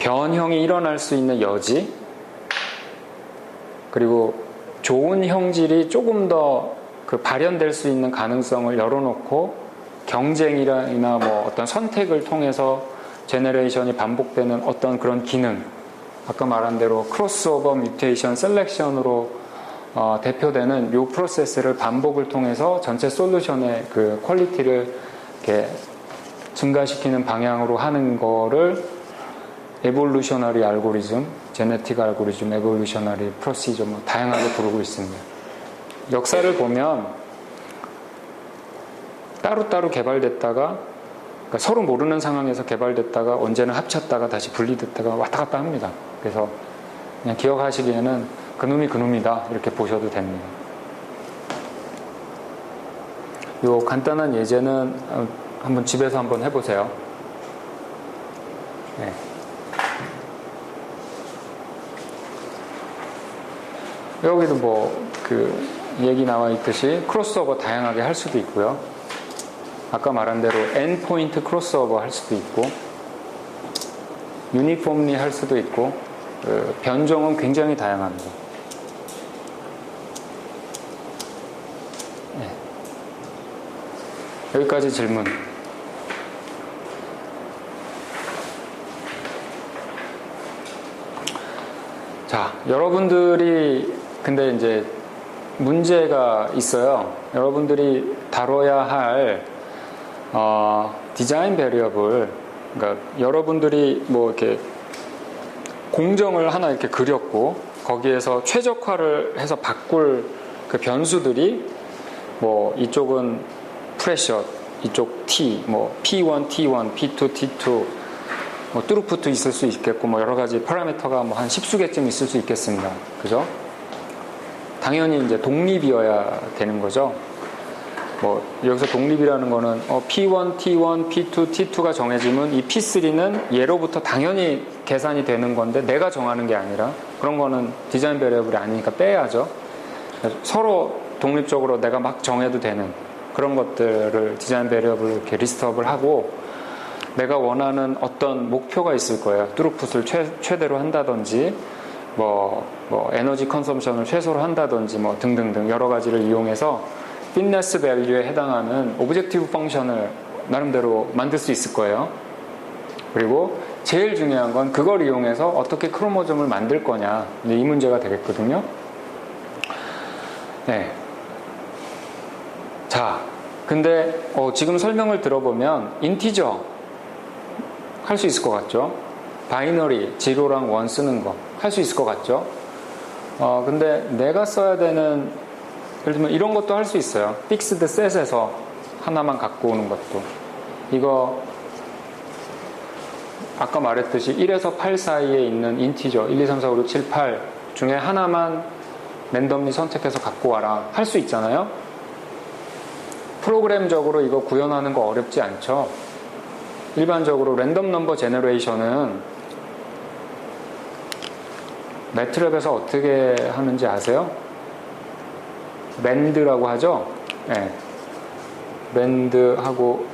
변형이 일어날 수 있는 여지, 그리고 좋은 형질이 조금 더 그 발현될 수 있는 가능성을 열어놓고 경쟁이나 뭐 어떤 선택을 통해서 제너레이션이 반복되는 어떤 그런 기능, 아까 말한 대로 크로스오버 뮤테이션 셀렉션으로 대표되는 이 프로세스를 반복을 통해서 전체 솔루션의 그 퀄리티를 이렇게 증가시키는 방향으로 하는 거를 에볼루셔너리 알고리즘, 제네틱 알고리즘, 에볼루셔너리 프로시저 뭐 다양하게 부르고 있습니다. 역사를 보면 따로따로 개발됐다가, 그러니까 서로 모르는 상황에서 개발됐다가 언제는 합쳤다가 다시 분리됐다가 왔다 갔다 합니다. 그래서 그냥 기억하시기에는 그놈이 그놈이다 이렇게 보셔도 됩니다. 요 간단한 예제는 한번 집에서 한번 해보세요. 네. 여기도 뭐 그 얘기 나와 있듯이 크로스오버 다양하게 할 수도 있고요. 아까 말한 대로 엔포인트 크로스오버 할 수도 있고, 유니폼리 할 수도 있고, 변종은 굉장히 다양합니다. 네. 여기까지 질문. 자, 여러분들이 근데 이제 문제가 있어요. 여러분들이 다뤄야 할 디자인 베리어블, 그러니까 여러분들이 뭐 이렇게 공정을 하나 이렇게 그렸고 거기에서 최적화를 해서 바꿀 그 변수들이 뭐 이쪽은 프레셔, 이쪽 T, 뭐 P1, T1, P2, T2, 뭐 뚜루푸트 있을 수 있겠고 뭐 여러 가지 파라미터가 뭐 한 10수개쯤 있을 수 있겠습니다. 그죠? 당연히 이제 독립이어야 되는 거죠. 뭐 여기서 독립이라는 거는 P1, T1, P2, T2가 정해지면 이 P3는 얘로부터 당연히 계산이 되는 건데 내가 정하는 게 아니라, 그런 거는 디자인 베리어블이 아니니까 빼야죠. 서로 독립적으로 내가 막 정해도 되는 그런 것들을 디자인 베리어블로 이렇게 리스트업을 하고, 내가 원하는 어떤 목표가 있을 거예요. 뚜루풋을 최대로 한다든지 뭐 에너지 컨섬션을 최소로 한다든지 뭐 등등등 여러 가지를 이용해서 핏네스 밸류에 해당하는 오브젝티브 펑션을 나름대로 만들 수 있을 거예요. 그리고 제일 중요한 건 그걸 이용해서 어떻게 크로모점을 만들 거냐, 이 문제가 되겠거든요. 네. 자, 근데 지금 설명을 들어보면 인티저 할 수 있을 것 같죠? 바이너리, 제로랑 원 쓰는 거 할 수 있을 것 같죠? 근데 내가 써야 되는, 예를 들면 이런 것도 할 수 있어요. 픽스드 셋에서 하나만 갖고 오는 것도. 이거 아까 말했듯이 1에서 8 사이에 있는 인티저 1, 2, 3, 4, 5, 6, 7, 8 중에 하나만 랜덤리 선택해서 갖고 와라 할 수 있잖아요. 프로그램적으로 이거 구현하는 거 어렵지 않죠. 일반적으로 랜덤 넘버 제너레이션은 매트랩에서 어떻게 하는지 아세요? 랜드라고 하죠. 네. 랜드하고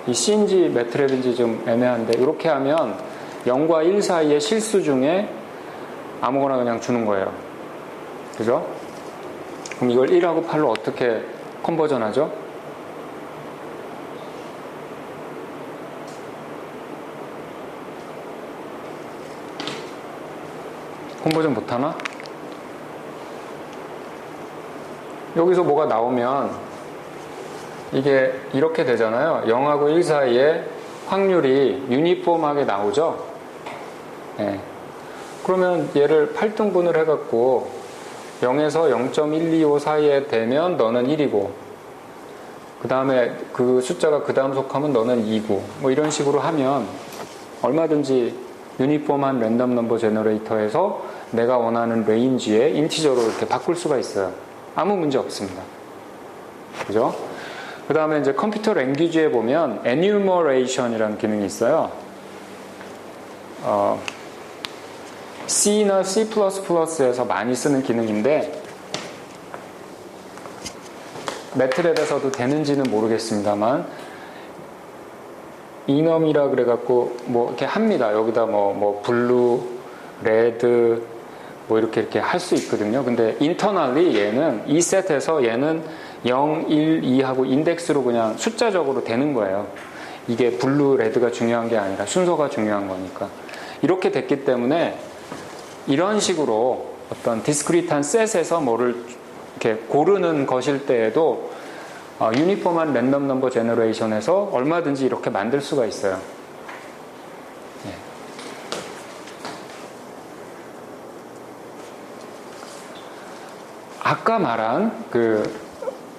이 C인지 매트랩인지 좀 애매한데 이렇게 하면 0과 1 사이의 실수 중에 아무거나 그냥 주는 거예요. 그죠? 그럼 이걸 1하고 8로 어떻게 컨버전 하죠? 컨버전 못하나? 여기서 뭐가 나오면 이게 이렇게 되잖아요. 0하고 1 사이에 확률이 유니폼하게 나오죠. 네. 그러면 얘를 8등분을 해갖고 0에서 0.125 사이에 되면 너는 1이고 그 다음에 그 숫자가 그 다음 속하면 너는 2고 뭐 이런 식으로 하면 얼마든지 유니폼한 랜덤 넘버 제너레이터에서 내가 원하는 레인지에 인티저로 이렇게 바꿀 수가 있어요. 아무 문제 없습니다. 그죠? 그 다음에 이제 컴퓨터 랭귀지에 보면 enumeration이라는 기능이 있어요. C나 C++에서 많이 쓰는 기능인데 매트랩에서도 되는지는 모르겠습니다만 enum이라 그래갖고 뭐 이렇게 합니다. 여기다 뭐 블루, 레드 뭐 이렇게 할 수 있거든요. 근데 internally 얘는 이 셋에서 얘는 0, 1, 2하고 인덱스로 그냥 숫자적으로 되는 거예요. 이게 블루, 레드가 중요한 게 아니라 순서가 중요한 거니까. 이렇게 됐기 때문에 이런 식으로 어떤 디스크리트한 셋에서 뭐를 이렇게 고르는 것일 때에도 유니폼한 랜덤 넘버 제너레이션에서 얼마든지 이렇게 만들 수가 있어요. 네. 아까 말한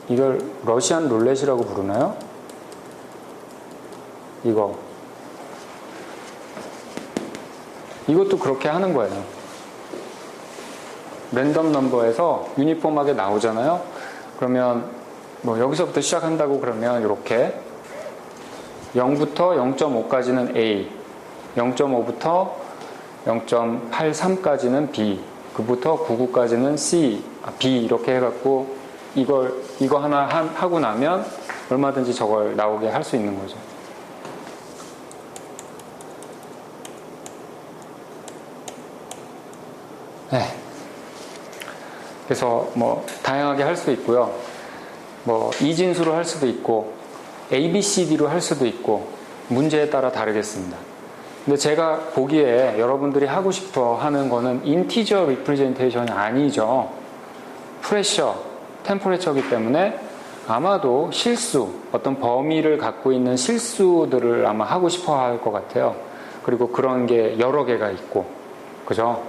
이걸 러시안 룰렛이라고 부르나요? 이것도 그렇게 하는 거예요. 랜덤 넘버에서 유니폼하게 나오잖아요. 그러면 뭐 여기서부터 시작한다고 그러면 이렇게 0부터 0.5까지는 A, 0.5부터 0.83까지는 B, 그부터 99까지는 C, B 이렇게 해갖고 이거 하나 하고 나면 얼마든지 저걸 나오게 할 수 있는 거죠. 네. 그래서 뭐 다양하게 할 수 있고요. 뭐 이진수로 할 수도 있고 ABCD로 할 수도 있고 문제에 따라 다르겠습니다. 근데 제가 보기에 여러분들이 하고 싶어 하는 거는 인티저 리프레젠테이션이 아니죠. 프레셔, 템퍼레처이기 때문에 아마도 실수, 어떤 범위를 갖고 있는 실수들을 아마 하고 싶어 할 것 같아요. 그리고 그런 게 여러 개가 있고, 그죠?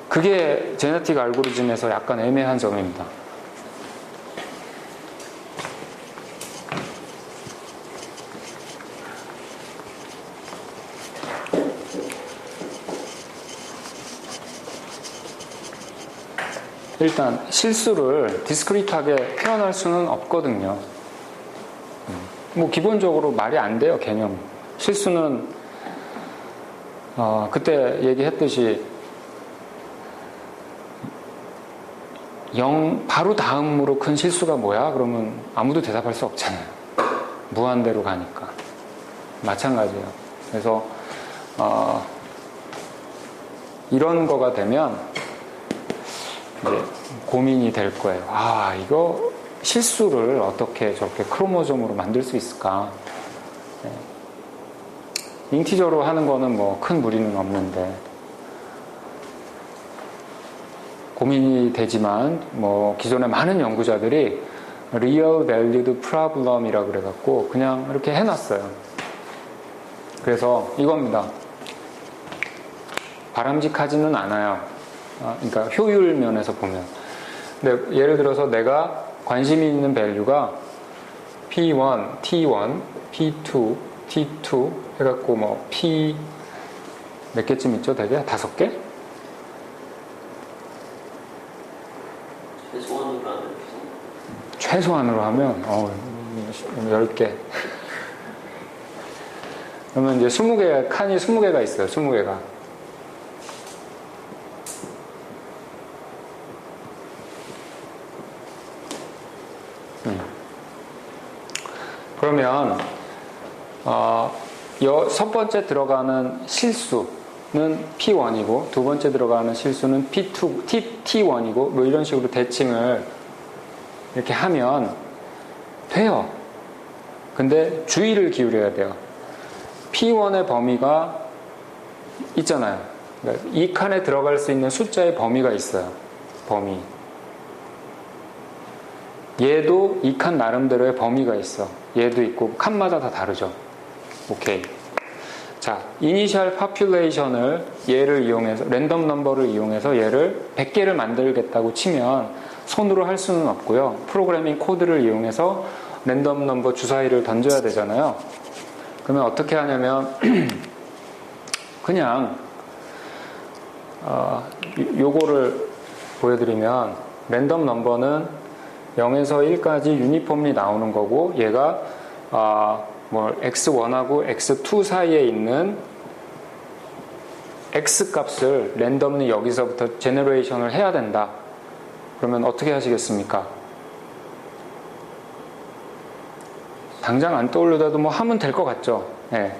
그게 제네틱 알고리즘에서 약간 애매한 점입니다. 일단 실수를 디스크리트하게 표현할 수는 없거든요. 뭐 기본적으로 말이 안 돼요, 개념. 실수는 그때 얘기했듯이 0 바로 다음으로 큰 실수가 뭐야? 그러면 아무도 대답할 수 없잖아요. 무한대로 가니까. 마찬가지예요. 그래서 이런 거가 되면 이제 고민이 될 거예요. 이거 실수를 어떻게 저렇게 크로모점으로 만들 수 있을까? 네. 인티저로 하는 거는 뭐 큰 무리는 없는데 고민이 되지만 뭐 기존의 많은 연구자들이 Real Valued Problem이라고 그래갖고 그냥 이렇게 해놨어요. 그래서 이겁니다. 바람직하지는 않아요. 그러니까 효율 면에서 보면. 근데 예를 들어서 내가 관심이 있는 밸류가 P1, T1, P2, T2 해갖고 뭐 P 몇 개쯤 있죠? 되게 5개? 최소한으로 하면 최소한으로 하면 10개. 그러면 이제 20개, 칸이 20개가 있어요. 20개가. 그러면 첫 번째 들어가는 실수는 P1이고 두 번째 들어가는 실수는 P2, T1이고 뭐 이런 식으로 대칭을 이렇게 하면 돼요. 근데 주의를 기울여야 돼요. P1의 범위가 있잖아요. 그러니까 이 칸에 들어갈 수 있는 숫자의 범위가 있어요. 범위. 얘도 이 칸 나름대로의 범위가 있어. 얘도 있고 칸마다 다 다르죠. 오케이. 자, 이니셜 파퓰레이션을 얘를 이용해서 랜덤 넘버를 이용해서 얘를 100개를 만들겠다고 치면 손으로 할 수는 없고요. 프로그래밍 코드를 이용해서 랜덤 넘버 주사위를 던져야 되잖아요. 그러면 어떻게 하냐면 그냥 요거를 보여드리면 랜덤 넘버는 0에서 1까지 유니폼이 나오는 거고 얘가 x1하고 x2 사이에 있는 x 값을 랜덤리 여기서부터 제너레이션을 해야 된다. 그러면 어떻게 하시겠습니까? 당장 안 떠올려도 뭐 하면 될 것 같죠? 네.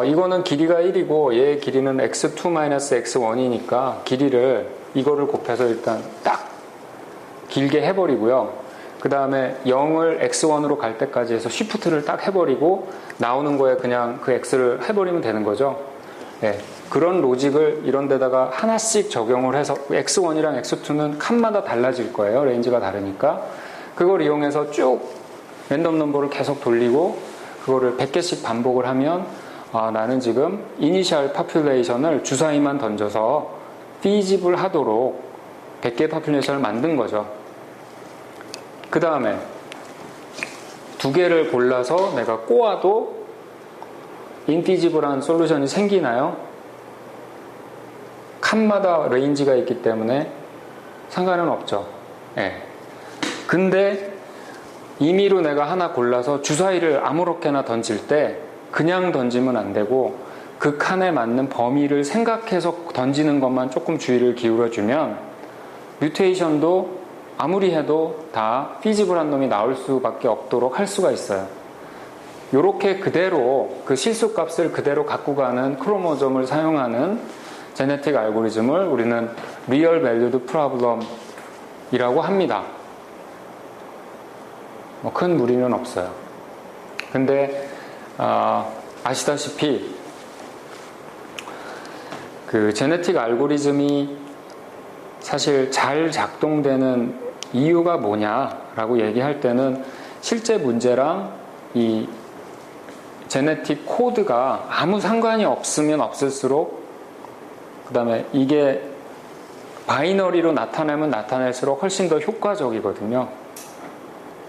이거는 길이가 1이고 얘의 길이는 x2-x1이니까 길이를 이거를 곱해서 일단 딱 길게 해버리고요. 그 다음에 0을 x1으로 갈 때까지 해서 쉬프트를 딱 해버리고 나오는 거에 그냥 그 x를 해버리면 되는 거죠. 네. 그런 로직을 이런 데다가 하나씩 적용을 해서 x1이랑 x2는 칸마다 달라질 거예요. 레인지가 다르니까. 그걸 이용해서 쭉 랜덤 넘버를 계속 돌리고 그거를 100개씩 반복을 하면 나는 지금 이니셜 파퓰레이션을 주사위만 던져서 피지블 하도록 100개 파퓰레이션을 만든 거죠. 그 다음에 2개를 골라서 내가 꼬아도 인피지블한 솔루션이 생기나요? 칸마다 레인지가 있기 때문에 상관은 없죠. 네. 근데 임의로 내가 하나 골라서 주사위를 아무렇게나 던질 때 그냥 던지면 안 되고 그 칸에 맞는 범위를 생각해서 던지는 것만 조금 주의를 기울여주면 뮤테이션도 아무리 해도 다 피지블한 놈이 나올 수밖에 없도록 할 수가 있어요. 요렇게 그대로 그 실수값을 그대로 갖고 가는 크로모점을 사용하는 제네틱 알고리즘을 우리는 리얼 밸류드 프로블럼이라고 합니다. 뭐 큰 무리는 없어요. 근데 아시다시피 그 제네틱 알고리즘이 사실 잘 작동되는 이유가 뭐냐라고 얘기할 때는 실제 문제랑 이 제네틱 코드가 아무 상관이 없으면 없을수록 그 다음에 이게 바이너리로 나타내면 나타낼수록 훨씬 더 효과적이거든요.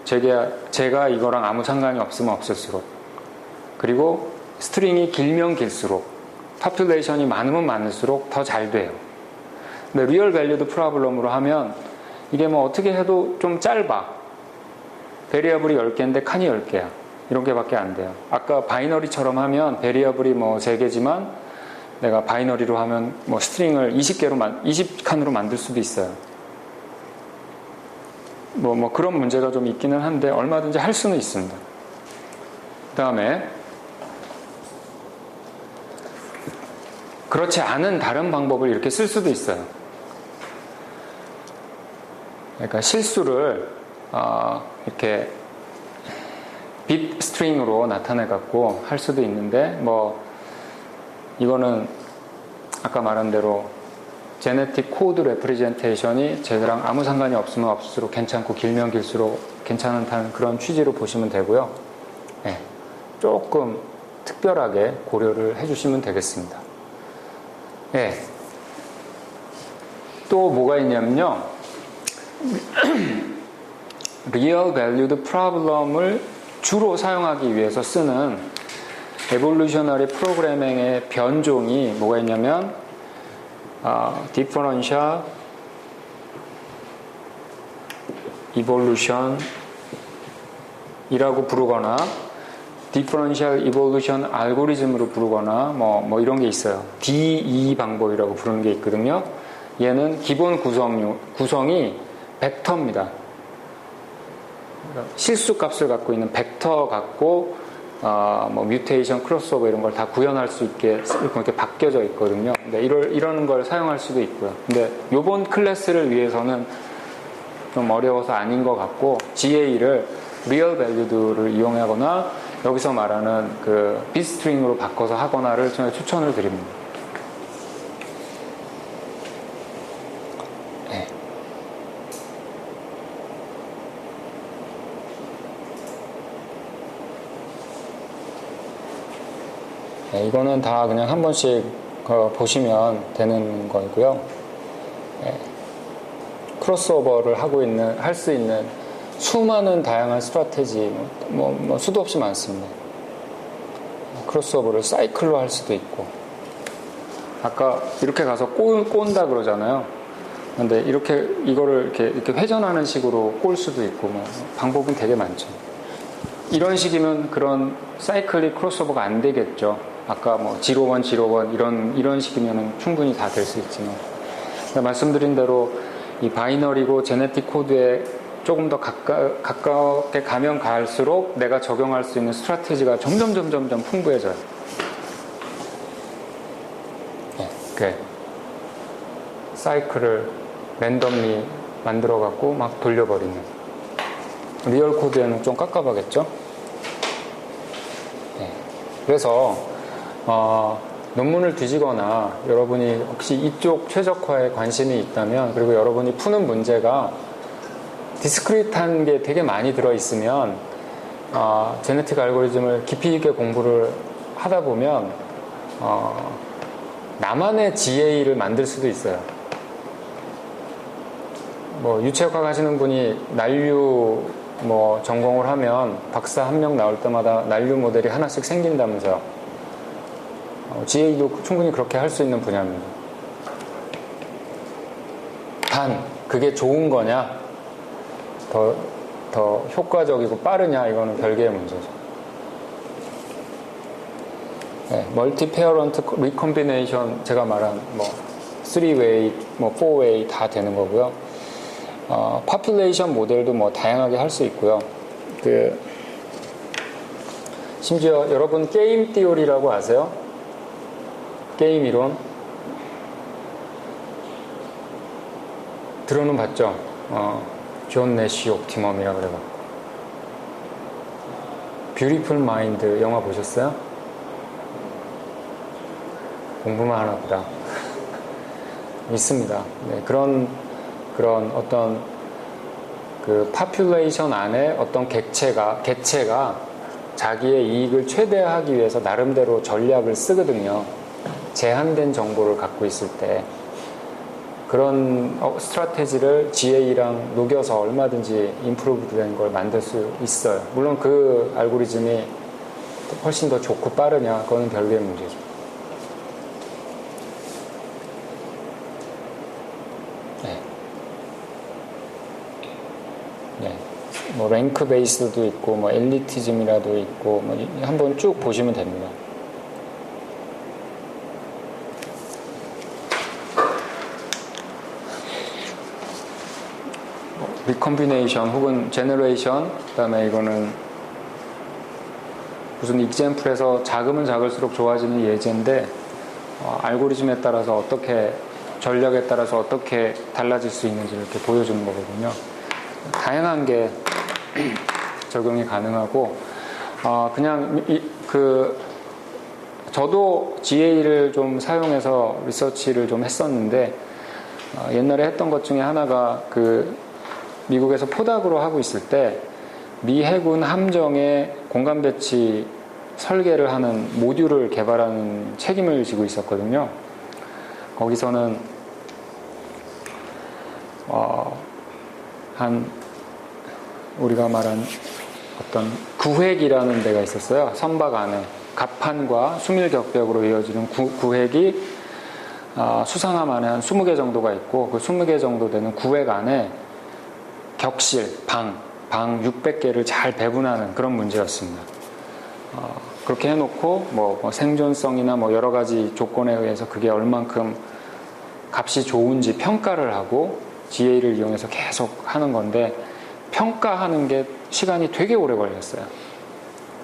제가 이거랑 아무 상관이 없으면 없을수록. 그리고 스트링이 길면 길수록, 파퓰레이션이 많으면 많을수록 더 잘 돼요. 근데 리얼 밸류드 프로블럼으로 하면 이게 뭐 어떻게 해도 좀 짧아. 베리어블이 10개인데 칸이 10개야. 이런 개밖에 안 돼요. 아까 바이너리처럼 하면 베리어블이 뭐 3개지만 내가 바이너리로 하면 뭐 스트링을 20칸으로 만들 수도 있어요. 뭐 그런 문제가 좀 있기는 한데 얼마든지 할 수는 있습니다. 그 다음에 그렇지 않은 다른 방법을 이렇게 쓸 수도 있어요. 그러니까 실수를 이렇게 빗 스트링으로 나타내 갖고 할 수도 있는데 뭐 이거는 아까 말한 대로 제네틱 코드 레프리젠테이션이 쟤랑 아무 상관이 없으면 없을수록 괜찮고 길면 길수록 괜찮다는 그런 취지로 보시면 되고요. 네, 조금 특별하게 고려를 해주시면 되겠습니다. 네. 또 뭐가 있냐면요. Real Valued Problem을 주로 사용하기 위해서 쓰는 에볼루셔너리 프로그래밍의 변종이 뭐가 있냐면 디퍼런셜 이볼루션 이라고 부르거나 디퍼런셜 이볼루션 알고리즘으로 부르거나 뭐 이런 게 있어요. DE 방법이라고 부르는 게 있거든요. 얘는 기본 구성이 벡터입니다. 실수 값을 갖고 있는 벡터 갖고 뭐 뮤테이션, 크로스오버 이런 걸 다 구현할 수 있게 이렇게 바뀌어져 있거든요. 근데 이런 걸 사용할 수도 있고요. 근데 요번 클래스를 위해서는 좀 어려워서 아닌 것 같고 GA를 리얼 밸류드를 이용하거나 여기서 말하는 그 bitstring으로 바꿔서 하거나를 저는 추천을 드립니다. 네. 네, 이거는 다 그냥 한 번씩 보시면 되는 거고요. 네. 크로스오버를 할 수 있는 수많은 다양한 스트래티지 뭐 수도 없이 많습니다. 크로스오버를 사이클로 할 수도 있고, 아까 이렇게 가서 꼰다 그러잖아요. 근데 이거를 이렇게 회전하는 식으로 꼴 수도 있고, 뭐 방법은 되게 많죠. 이런 식이면 그런 사이클리 크로스오버가 안 되겠죠. 아까 뭐 지로원 이런 식이면 충분히 다 될 수 있지만, 말씀드린 대로 이 바이너리고 제네틱 코드에 조금 더 가깝게 가면 갈수록 내가 적용할 수 있는 스트래티지가 점점 풍부해져요. 네, 이렇게 사이클을 랜덤리 만들어 갖고 막 돌려버리는. 리얼 코드에는 좀 깝깝하겠죠? 네, 그래서 논문을 뒤지거나 여러분이 혹시 이쪽 최적화에 관심이 있다면, 그리고 여러분이 푸는 문제가 디스크리트한 게 되게 많이 들어있으면 제네틱 알고리즘을 깊이 있게 공부를 하다 보면 나만의 GA를 만들 수도 있어요. 뭐 유체역학 하시는 분이 난류 뭐 전공을 하면 박사 한 명 나올 때마다 난류 모델이 하나씩 생긴다면서요. GA도 충분히 그렇게 할 수 있는 분야입니다. 단 그게 좋은 거냐, 더 효과적이고 빠르냐, 이거는 별개의 문제죠. 네, 멀티 페어런트 리컴비네이션, 제가 말한 뭐 3way, 뭐 4way 다 되는 거고요. 파퓰레이션 모델도 뭐 다양하게 할 수 있고요. 심지어 여러분 게임 띠오리라고 아세요? 게임 이론 들어는 봤죠? 존 내시 옵티멈이라고 그래요. 뷰티풀 마인드 영화 보셨어요? 공부만 하나 보다. 있습니다. 네, 그런 어떤 그 파퓰레이션 안에 어떤 개체가 자기의 이익을 최대화하기 위해서 나름대로 전략을 쓰거든요. 제한된 정보를 갖고 있을 때 그런 스트래티지를 GA랑 녹여서 얼마든지 임프루브드 된 걸 만들 수 있어요. 물론 그 알고리즘이 훨씬 더 좋고 빠르냐, 그거는 별개의 문제죠. 네. 네. 뭐 랭크 베이스도 있고 뭐 엘리티즘이라도 있고 뭐 한번 쭉 보시면 됩니다. 리컴비네이션 혹은 제너레이션, 그 다음에 이거는 무슨 익젠플에서 작으면 작을수록 좋아지는 예제인데 알고리즘에 따라서 전략에 따라서 어떻게 달라질 수 있는지 이렇게 보여주는 거거든요. 다양한 게 적용이 가능하고 그냥 저도 GA를 좀 사용해서 리서치를 좀 했었는데 옛날에 했던 것 중에 하나가 미국에서 포닥으로 하고 있을 때 미 해군 함정의 공간 배치 설계를 하는 모듈을 개발하는 책임을 지고 있었거든요. 거기서는 우리가 말한 어떤 구획이라는 데가 있었어요. 선박 안에 갑판과 수밀격벽으로 이어지는 구획이 수산화만에 한 20개 정도가 있고 그 20개 정도 되는 구획 안에 격실, 방 600개를 잘 배분하는 그런 문제였습니다. 그렇게 해놓고 뭐 생존성이나 뭐 여러 가지 조건에 의해서 그게 얼만큼 값이 좋은지 평가를 하고 GA를 이용해서 계속 하는 건데 평가하는 게 시간이 되게 오래 걸렸어요.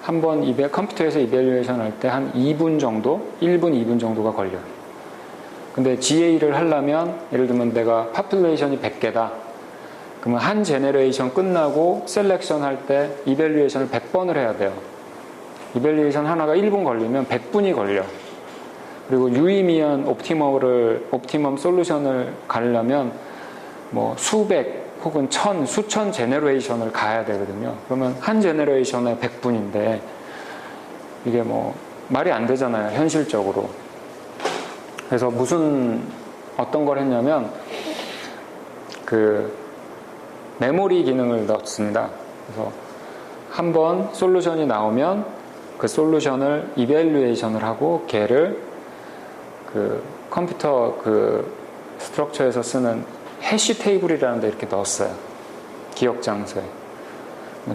한번 컴퓨터에서 이밸류에이션 할 때 한 2분 정도, 1분, 2분 정도가 걸려요. 근데 GA를 하려면 예를 들면 내가 파퓰레이션이 100개다. 그러면 한 제너레이션 끝나고 셀렉션 할 때 이밸류에이션을 100번을 해야 돼요. 이밸류에이션 하나가 1분 걸리면 100분이 걸려. 그리고 유의미한 옵티멈 솔루션을 가려면 뭐 수백 혹은 수천 제너레이션을 가야 되거든요. 그러면 한 제너레이션에 100분인데 이게 뭐 말이 안 되잖아요, 현실적으로. 그래서 어떤 걸 했냐면 그 메모리 기능을 넣었습니다. 그래서 한번 솔루션이 나오면 그 솔루션을 이밸류에이션을 하고 걔를 그 컴퓨터 그 스트럭처에서 쓰는 해시 테이블이라는 데 이렇게 넣었어요. 기억 장소에.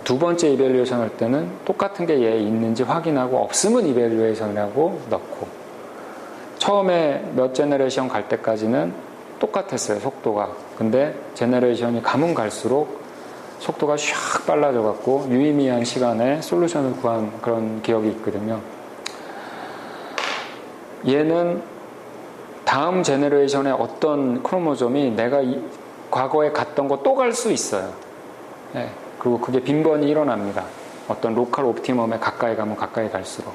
두 번째 이밸류에이션 할 때는 똑같은 게 얘에 있는지 확인하고 없으면 이밸류에이션이라고 넣고 처음에 몇 제너레이션 갈 때까지는 똑같았어요, 속도가. 근데 제너레이션이 가면 갈수록 속도가 샥 빨라져 갖고 유의미한 시간에 솔루션을 구한 그런 기억이 있거든요. 얘는 다음 제너레이션의 어떤 크로모점이 내가 과거에 갔던 거 또 갈 수 있어요. 네. 그리고 그게 빈번히 일어납니다. 어떤 로컬 옵티멈에 가까이 가면 가까이 갈수록.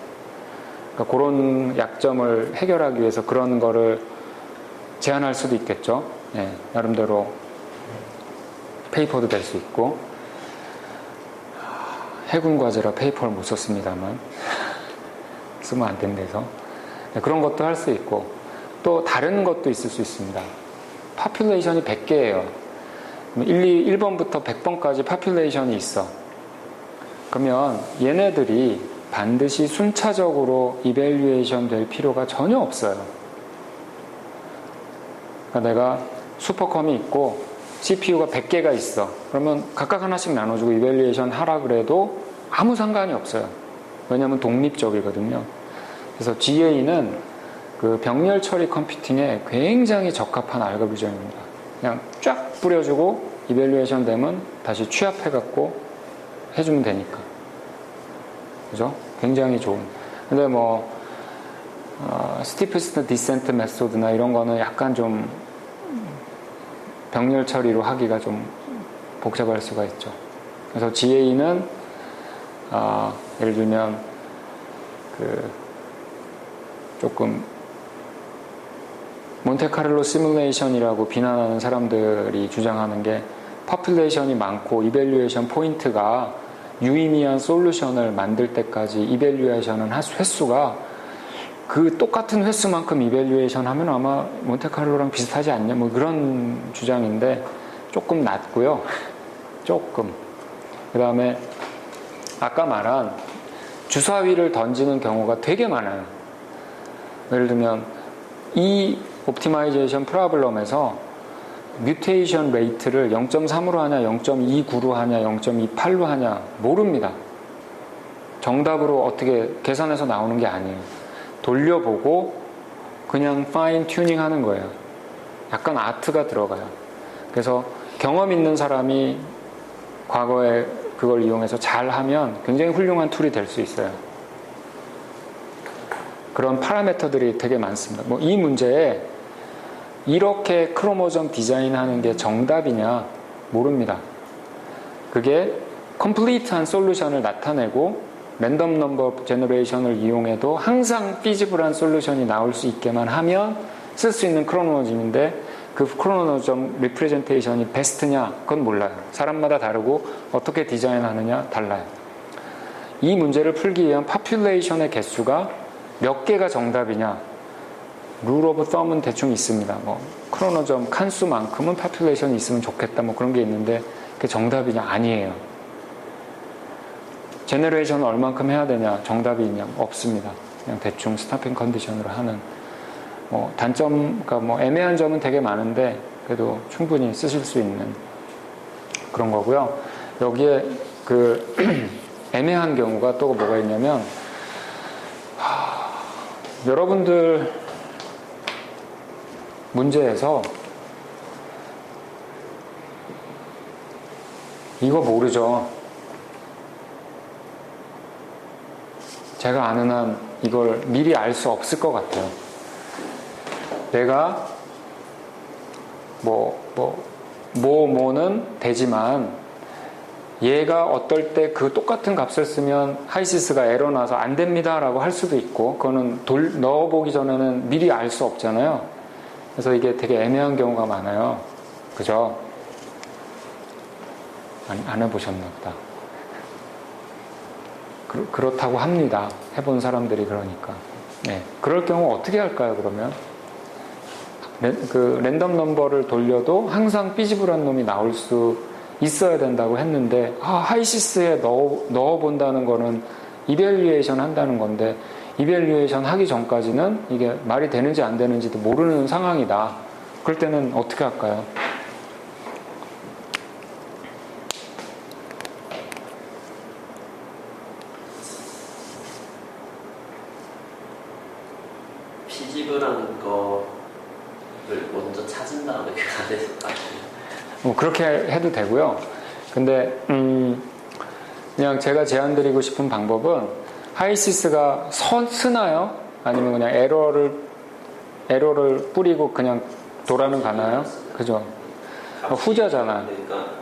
그러니까 그런 약점을 해결하기 위해서 그런 거를 제한할 수도 있겠죠. 네. 나름대로 페이퍼도 될 수 있고. 해군 과제라 페이퍼를 못 썼습니다만 쓰면 안 된대서. 네. 그런 것도 할 수 있고. 또 다른 것도 있을 수 있습니다. 파퓰레이션이 100개예요. 1번부터 100번까지 파퓰레이션이 있어. 그러면 얘네들이 반드시 순차적으로 이밸류에이션 될 필요가 전혀 없어요. 그러니까 내가 슈퍼컴이 있고 CPU가 100개가 있어. 그러면 각각 하나씩 나눠주고 이밸류에이션 하라 그래도 아무 상관이 없어요. 왜냐하면 독립적이거든요. 그래서 GA는 그 병렬 처리 컴퓨팅에 굉장히 적합한 알고리즘입니다. 그냥 쫙 뿌려주고 이밸류에이션 되면 다시 취합해갖고 해주면 되니까. 그죠? 굉장히 좋은. 근데 뭐, 스티프스트 디센트 메소드나 이런 거는 약간 좀 병렬 처리로 하기가 좀 복잡할 수가 있죠. 그래서 GA는, 예를 들면, 조금 몬테카를로 시뮬레이션이라고 비난하는 사람들이 주장하는 게 퍼퓰레이션이 많고 이밸류에이션 포인트가 유의미한 솔루션을 만들 때까지 이밸류에이션은 횟수가 그 똑같은 횟수만큼 이밸류에이션 하면 아마 몬테카를로랑 비슷하지 않냐 뭐 그런 주장인데 조금 낮고요. 조금. 그 다음에 아까 말한 주사위를 던지는 경우가 되게 많아요. 예를 들면 이 옵티마이제이션 프로블럼에서 뮤테이션 레이트를 0.3으로 하냐 0.29로 하냐 0.28로 하냐 모릅니다. 정답으로 어떻게 계산해서 나오는 게 아니에요. 돌려보고 그냥 파인 튜닝 하는 거예요. 약간 아트가 들어가요. 그래서 경험 있는 사람이 과거에 그걸 이용해서 잘하면 굉장히 훌륭한 툴이 될 수 있어요. 그런 파라미터들이 되게 많습니다. 뭐 이 문제에 이렇게 크로모점 디자인하는 게 정답이냐 모릅니다. 그게 컴플리트한 솔루션을 나타내고 랜덤 넘버 제너레이션을 이용해도 항상 피지블한 솔루션이 나올 수 있게만 하면 쓸 수 있는 크로모점인데 그 크로모점 리프레젠테이션이 베스트냐 그건 몰라요. 사람마다 다르고 어떻게 디자인하느냐 달라요. 이 문제를 풀기 위한 파퓰레이션의 개수가 몇 개가 정답이냐 룰 오브 썸은 대충 있습니다. 뭐 크로노점 칸수만큼은 파퓰레이션이 있으면 좋겠다 뭐 그런 게 있는데 그게 정답이냐 아니에요. 제너레이션을 얼만큼 해야 되냐 정답이 있냐 없습니다. 그냥 대충 스타핑 컨디션으로 하는 단점, 그러니까 애매한 점은 되게 많은데 그래도 충분히 쓰실 수 있는 그런 거고요. 여기에 그 애매한 경우가 또 뭐가 있냐면 여러분들 문제에서 이거 모르죠. 제가 아는 한 이걸 미리 알 수 없을 것 같아요. 내가 뭐는 되지만 얘가 어떨 때 그 똑같은 값을 쓰면 하이시스가 에러 나서 안 됩니다 라고 할 수도 있고, 그거는 넣어보기 전에는 미리 알 수 없잖아요. 그래서 이게 되게 애매한 경우가 많아요. 그죠? 안 해보셨나 보다. 그렇다고 합니다. 해본 사람들이. 그러니까 네. 그럴 경우 어떻게 할까요? 그러면 그 랜덤 넘버를 돌려도 항상 삐지불한 놈이 나올 수 있어야 된다고 했는데, 하이시스에 넣어본다는 거는 이밸류에이션 한다는 건데, 이밸류에이션 하기 전까지는 이게 말이 되는지 안 되는지도 모르는 상황이다. 그럴 때는 어떻게 할까요? 피지블한 거를 먼저 찾은 다음에 그 안에서 그렇게 해도 되고요. 근데 그냥 제가 제안드리고 싶은 방법은, 하이시스가 쓰나요? 아니면 그냥 에러를 뿌리고 그냥 돌아는 가나요? 그죠? 후자잖아. 그러니까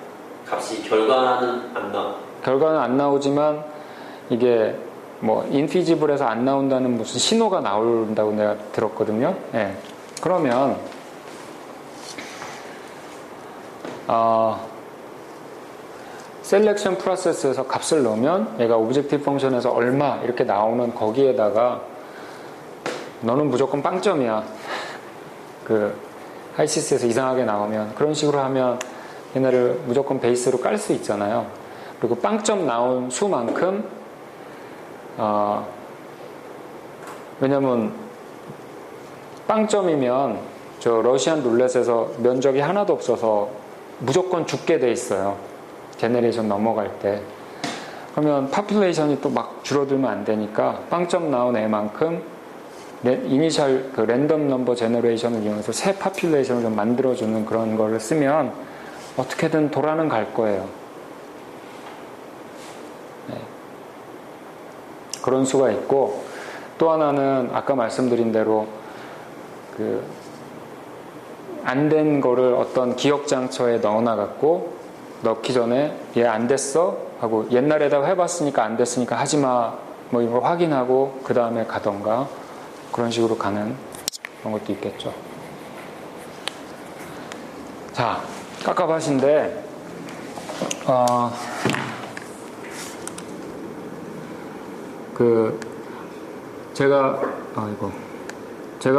값이 결과는 안 나오지만 이게 인피지블에서 안 나온다는 무슨 신호가 나온다고 내가 들었거든요. 예. 그러면 셀렉션 프로세스에서 값을 넣으면 얘가 오브젝티브 펑션에서 얼마 이렇게 나오는 거기에다가 너는 무조건 빵점이야. 그 하이시스에서 이상하게 나오면 그런 식으로 하면 얘네를 무조건 베이스로 깔 수 있잖아요. 그리고 빵점 나온 수만큼 왜냐면 빵점이면 저 러시안 룰렛에서 면적이 하나도 없어서 무조건 죽게 돼 있어요. 제너레이션 넘어갈 때. 그러면 파퓰레이션이 또 막 줄어들면 안 되니까 빵점 나온 애만큼 이니셜 그 랜덤 넘버 제너레이션을 이용해서 새 파퓰레이션을 좀 만들어주는 그런 거를 쓰면 어떻게든 돌아는 갈 거예요. 네. 그런 수가 있고, 또 하나는 아까 말씀드린 대로 안 된 거를 어떤 기억장처에 넣어놔갖고 넣기 전에 얘 안 됐어? 하고 옛날에다 해봤으니까 안 됐으니까 하지마 이걸 확인하고 그 다음에 가던가 그런 식으로 가는 그런 것도 있겠죠. 자, 깝깝하신데 제가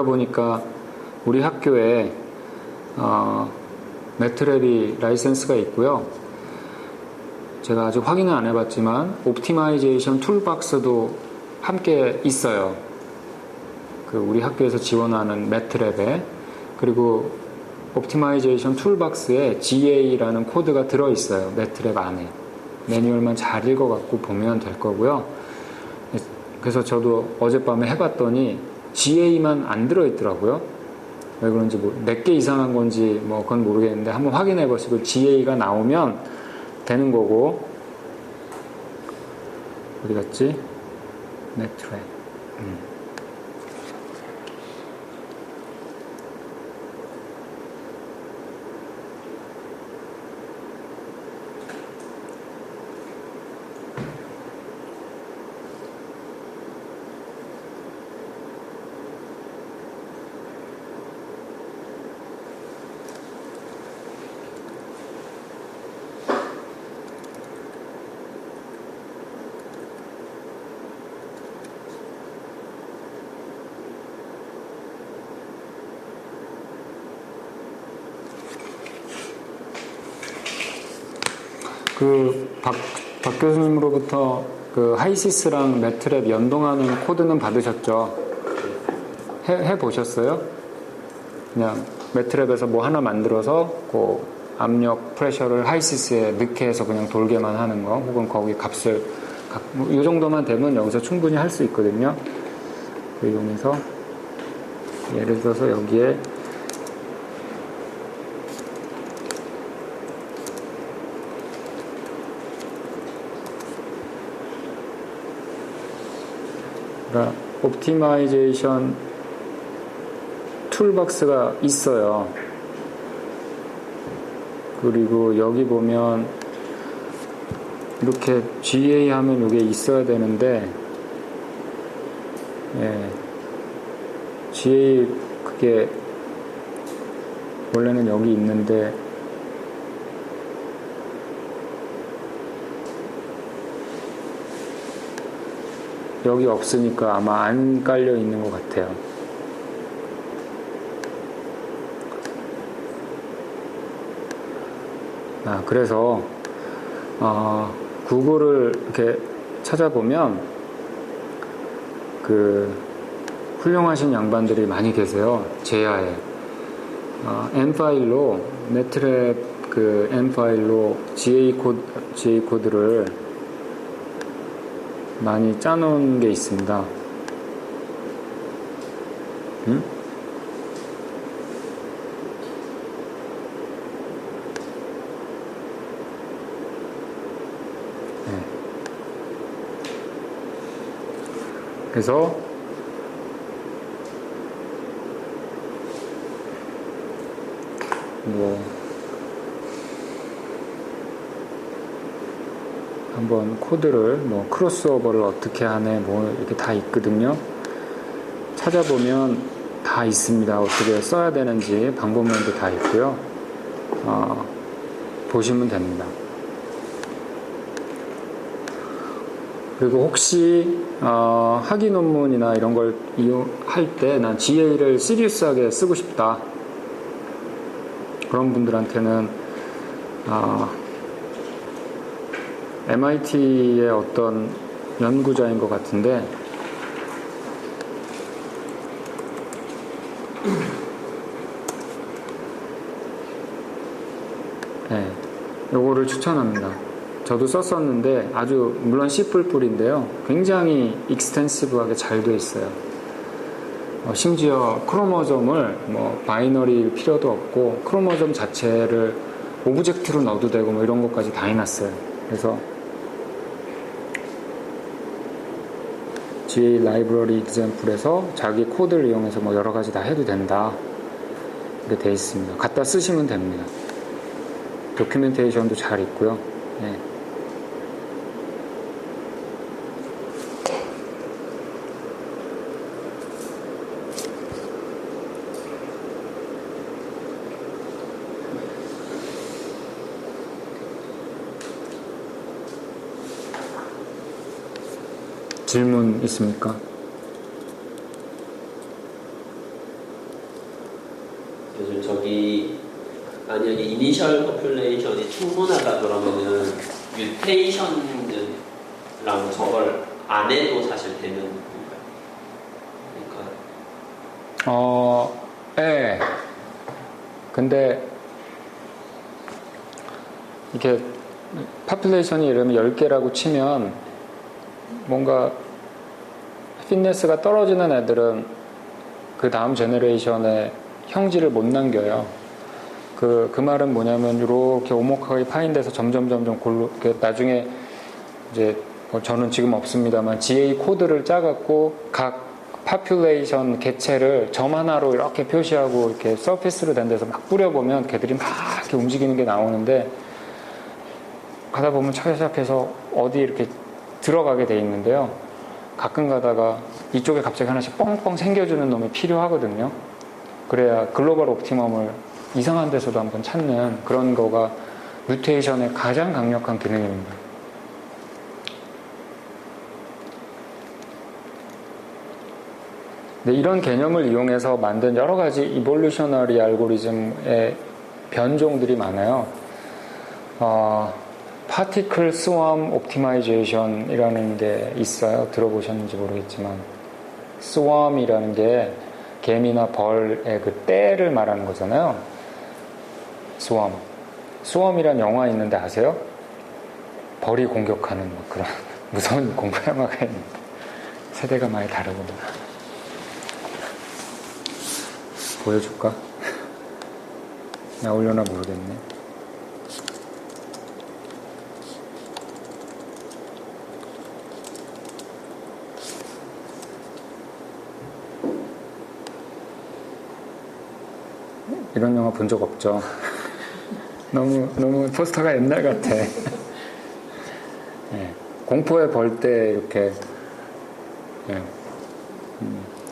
보니까 우리 학교에 매트랩이 라이센스가 있고요. 제가 아직 확인은 안 해봤지만 옵티마이제이션 툴박스도 함께 있어요. 그 우리 학교에서 지원하는 매트랩에. 그리고 옵티마이제이션 툴박스에 GA라는 코드가 들어있어요. 매트랩 안에. 매뉴얼만 잘 읽어갖고 보면 될 거고요. 그래서 저도 어젯밤에 해봤더니 GA만 안 들어있더라고요. 왜 그런지 몇 개 이상한 건지 그건 모르겠는데 한번 확인해 보시고 GA가 나오면 되는 거고. 어디 갔지? 매트랩. 박 교수님으로부터 그 하이시스랑 매트랩 연동하는 코드는 받으셨죠? 해보셨어요? 그냥 매트랩에서 뭐 하나 만들어서 그 압력 프레셔를 하이시스에 넣게 해서 그냥 돌게만 하는 거, 혹은 거기 값을 이 정도만 되면 여기서 충분히 할 수 있거든요. 그 이용해서 예를 들어서 여기에 옵티마이제이션 툴박스가 있어요. 그리고 여기 보면 이렇게 GA 하면 이게 있어야 되는데, 예, GA 그게 원래는 여기 있는데 여기 없으니까 아마 안 깔려 있는 것 같아요. 그래서 구글을 이렇게 찾아보면 그 훌륭하신 양반들이 많이 계세요. 제야에 M 파일로 매트랩 그 M 파일로 GA 코드를 많이 짜놓은 게 있습니다. 응? 네. 그래서 뭐 한번 코드를 뭐 크로스오버를 어떻게 하네 뭐 이렇게 다 있거든요. 찾아보면 다 있습니다. 어떻게 써야 되는지 방법론도 다 있고요. 보시면 됩니다. 그리고 혹시 학위 논문이나 이런 걸 이용할 때 난 GA를 시리우스하게 쓰고 싶다, 그런 분들한테는 MIT의 어떤 연구자인 것 같은데, 네, 요거를 추천합니다. 저도 썼었는데 아주 물론 C++인데요 굉장히 익스텐시브하게 잘 돼 있어요. 심지어 크로모점을 뭐 바이너리일 필요도 없고 크로모점 자체를 오브젝트로 넣어도 되고 뭐 이런 것까지 다 해놨어요. 그래서 GA 라이브러리 example에서 자기 코드를 이용해서 뭐 여러 가지 다 해도 된다, 이렇게 돼 있습니다. 갖다 쓰시면 됩니다. 도큐멘테이션도 잘 있고요. 네. 질문 있습니까? 요즘 저기 만약에 이니셜 포퓰레이션이 충분하다 그러면은 뮤테이션이랑 저걸 안 해도 사실 되는 건가요? 그러니까 네. 근데 이렇게 파퓰레이션이 이러면 10개라고 치면 뭔가 피트니스가 떨어지는 애들은 그 다음 제너레이션에 형질을 못 남겨요. 그 말은 뭐냐면 이렇게 오목하게 파인돼서 점점 나중에 이제 뭐 저는 지금 없습니다만 GA 코드를 짜갖고 각 파퓰레이션 개체를 점 하나로 이렇게 표시하고 이렇게 서피스로 된 데서 막 뿌려보면 걔들이 막 이렇게 움직이는 게 나오는데, 가다 보면 차근차근해서 어디 이렇게 들어가게 돼 있는데요. 가끔 가다가 이쪽에 갑자기 하나씩 뻥뻥 생겨주는 놈이 필요하거든요. 그래야 글로벌 옵티멈을 이상한 데서도 한번 찾는 그런 거가 뮤테이션의 가장 강력한 기능입니다. 네, 이런 개념을 이용해서 만든 여러 가지 이볼루셔너리 알고리즘의 변종들이 많아요. 파티클 스웜 옵티마이제이션이라는 게 있어요. 들어보셨는지 모르겠지만 스웜이라는 게 개미나 벌의 그 떼를 말하는 거잖아요. 스웜. 스웜이란 영화 있는데 아세요? 벌이 공격하는 뭐 그런 무서운 공포 영화가 있는데 세대가 많이 다르구나. 보여줄까? 나오려나 모르겠네. 이런 영화 본 적 없죠? 너무 포스터가 옛날 같아. 네. 공포에 벌 때 이렇게, 네.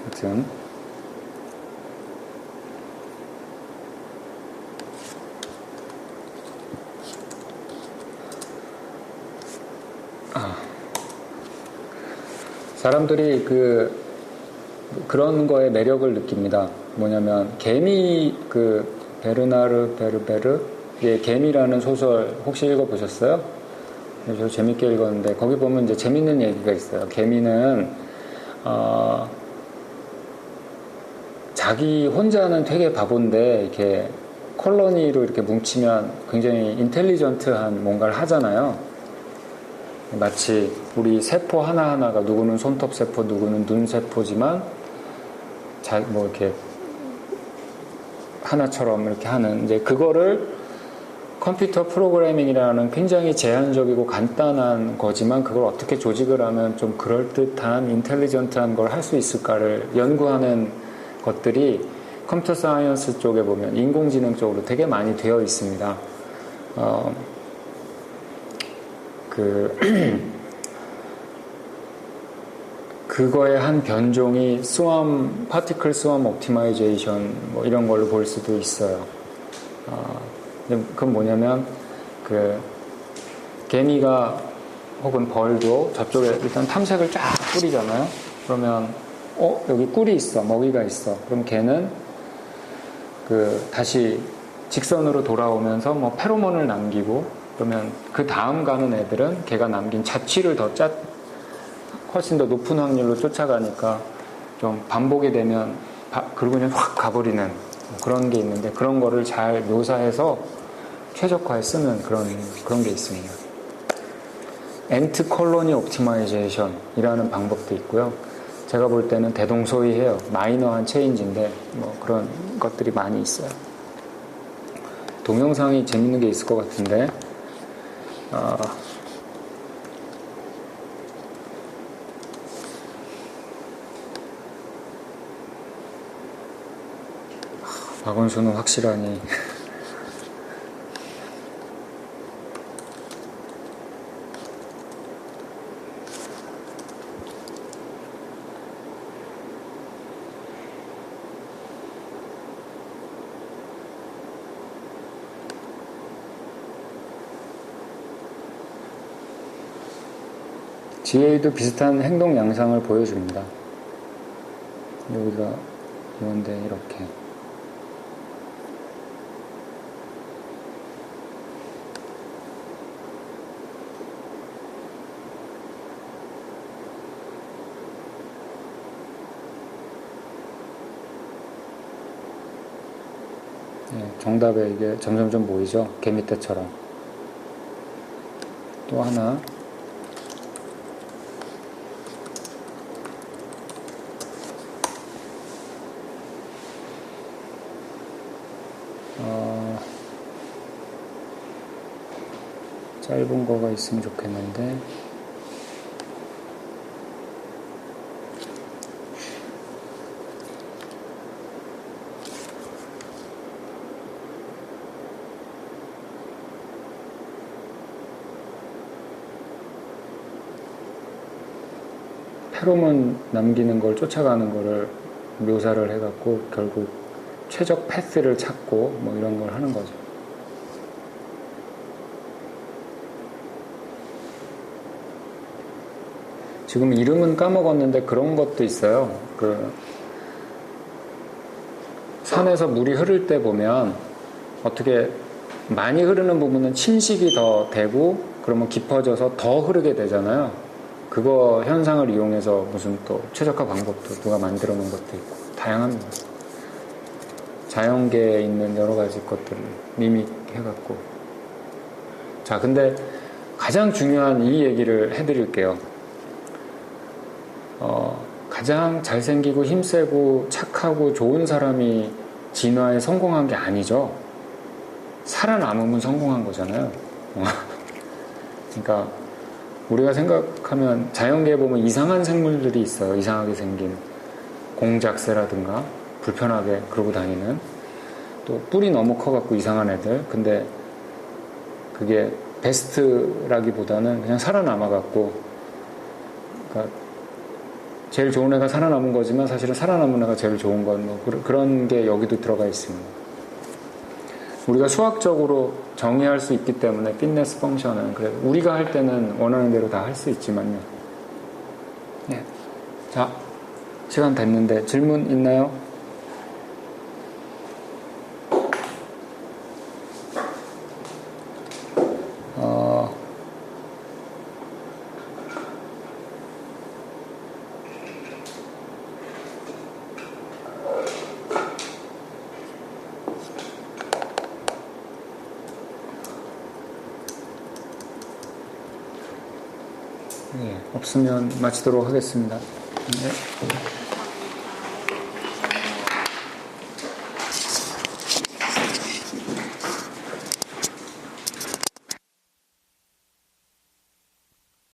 하여튼. 사람들이 그런 거에 매력을 느낍니다. 뭐냐면 개미 베르나르 베르베르의 개미라는 소설 혹시 읽어보셨어요? 저 재밌게 읽었는데 거기 보면 이제 재밌는 얘기가 있어요. 개미는 자기 혼자는 되게 바본데 이렇게 콜로니로 이렇게 뭉치면 굉장히 인텔리전트한 뭔가를 하잖아요. 마치 우리 세포 하나하나가 누구는 손톱세포, 누구는 눈세포지만 뭐 이렇게 하나처럼 이렇게 하는 이제 그거를 컴퓨터 프로그래밍이라는 굉장히 제한적이고 간단한 거지만 그걸 어떻게 조직을 하면 좀 그럴듯한 인텔리전트한 걸 할 수 있을까를 연구하는 것들이 컴퓨터 사이언스 쪽에 보면 인공지능 쪽으로 되게 많이 되어 있습니다. 그거의 한 변종이 파티클 스웜 옵티마이제이션 뭐 이런 걸로 볼 수도 있어요. 그건 뭐냐면 개미가 혹은 벌도 저쪽에 일단 탐색을 쫙 뿌리잖아요. 그러면 여기 꿀이 있어, 먹이가 있어. 그럼 걔는 다시 직선으로 돌아오면서 뭐 페로몬을 남기고 그러면 그 다음 가는 애들은 걔가 남긴 자취를 훨씬 더 높은 확률로 쫓아가니까 좀 반복이 되면 그러고 그냥 확 가버리는 그런 게 있는데 그런 거를 잘 묘사해서 최적화에 쓰는 그런 게 있습니다. 엔트 콜로니 옵티마이제이션이라는 방법도 있고요. 제가 볼 때는 대동소이해요. 마이너한 체인지인데 뭐 그런 것들이 많이 있어요. 동영상이 재밌는 게 있을 것 같은데 박원순은 확실하니 GA도 비슷한 행동 양상을 보여줍니다. 여기가 이런데 이렇게 정답에 이게 점점점 보이죠? 개미떼처럼. 또 하나 짧은 거가 있으면 좋겠는데 페로몬 남기는 걸 쫓아가는 거를 묘사를 해갖고 결국 최적 패스를 찾고 뭐 이런 걸 하는 거죠. 지금 이름은 까먹었는데 그런 것도 있어요. 산에서 물이 흐를 때 보면 어떻게 많이 흐르는 부분은 침식이 더 되고 그러면 깊어져서 더 흐르게 되잖아요. 그거 현상을 이용해서 무슨 또 최적화 방법도 누가 만들어 놓은 것도 있고 다양합니다. 자연계에 있는 여러 가지 것들을 미믹해갖고. 자, 근데 가장 중요한 이 얘기를 해드릴게요. 가장 잘생기고 힘세고 착하고 좋은 사람이 진화에 성공한 게 아니죠. 살아남으면 성공한 거잖아요. 그러니까 우리가 생각하면 자연계에 보면 이상한 생물들이 있어요. 이상하게 생긴 공작새라든가 불편하게 그러고 다니는, 또 뿔이 너무 커갖고 이상한 애들. 근데 그게 베스트라기보다는 그냥 살아남아갖고, 그러니까 제일 좋은 애가 살아남은 거지만 사실은 살아남은 애가 제일 좋은 건 뭐 그런 게 여기도 들어가 있습니다. 우리가 수학적으로 정의할 수 있기 때문에 피트니스 펑션은, 그래 우리가 할 때는 원하는 대로 다 할 수 있지만요. 네. 자, 시간 됐는데 질문 있나요? 없으면 마치도록 하겠습니다. 네.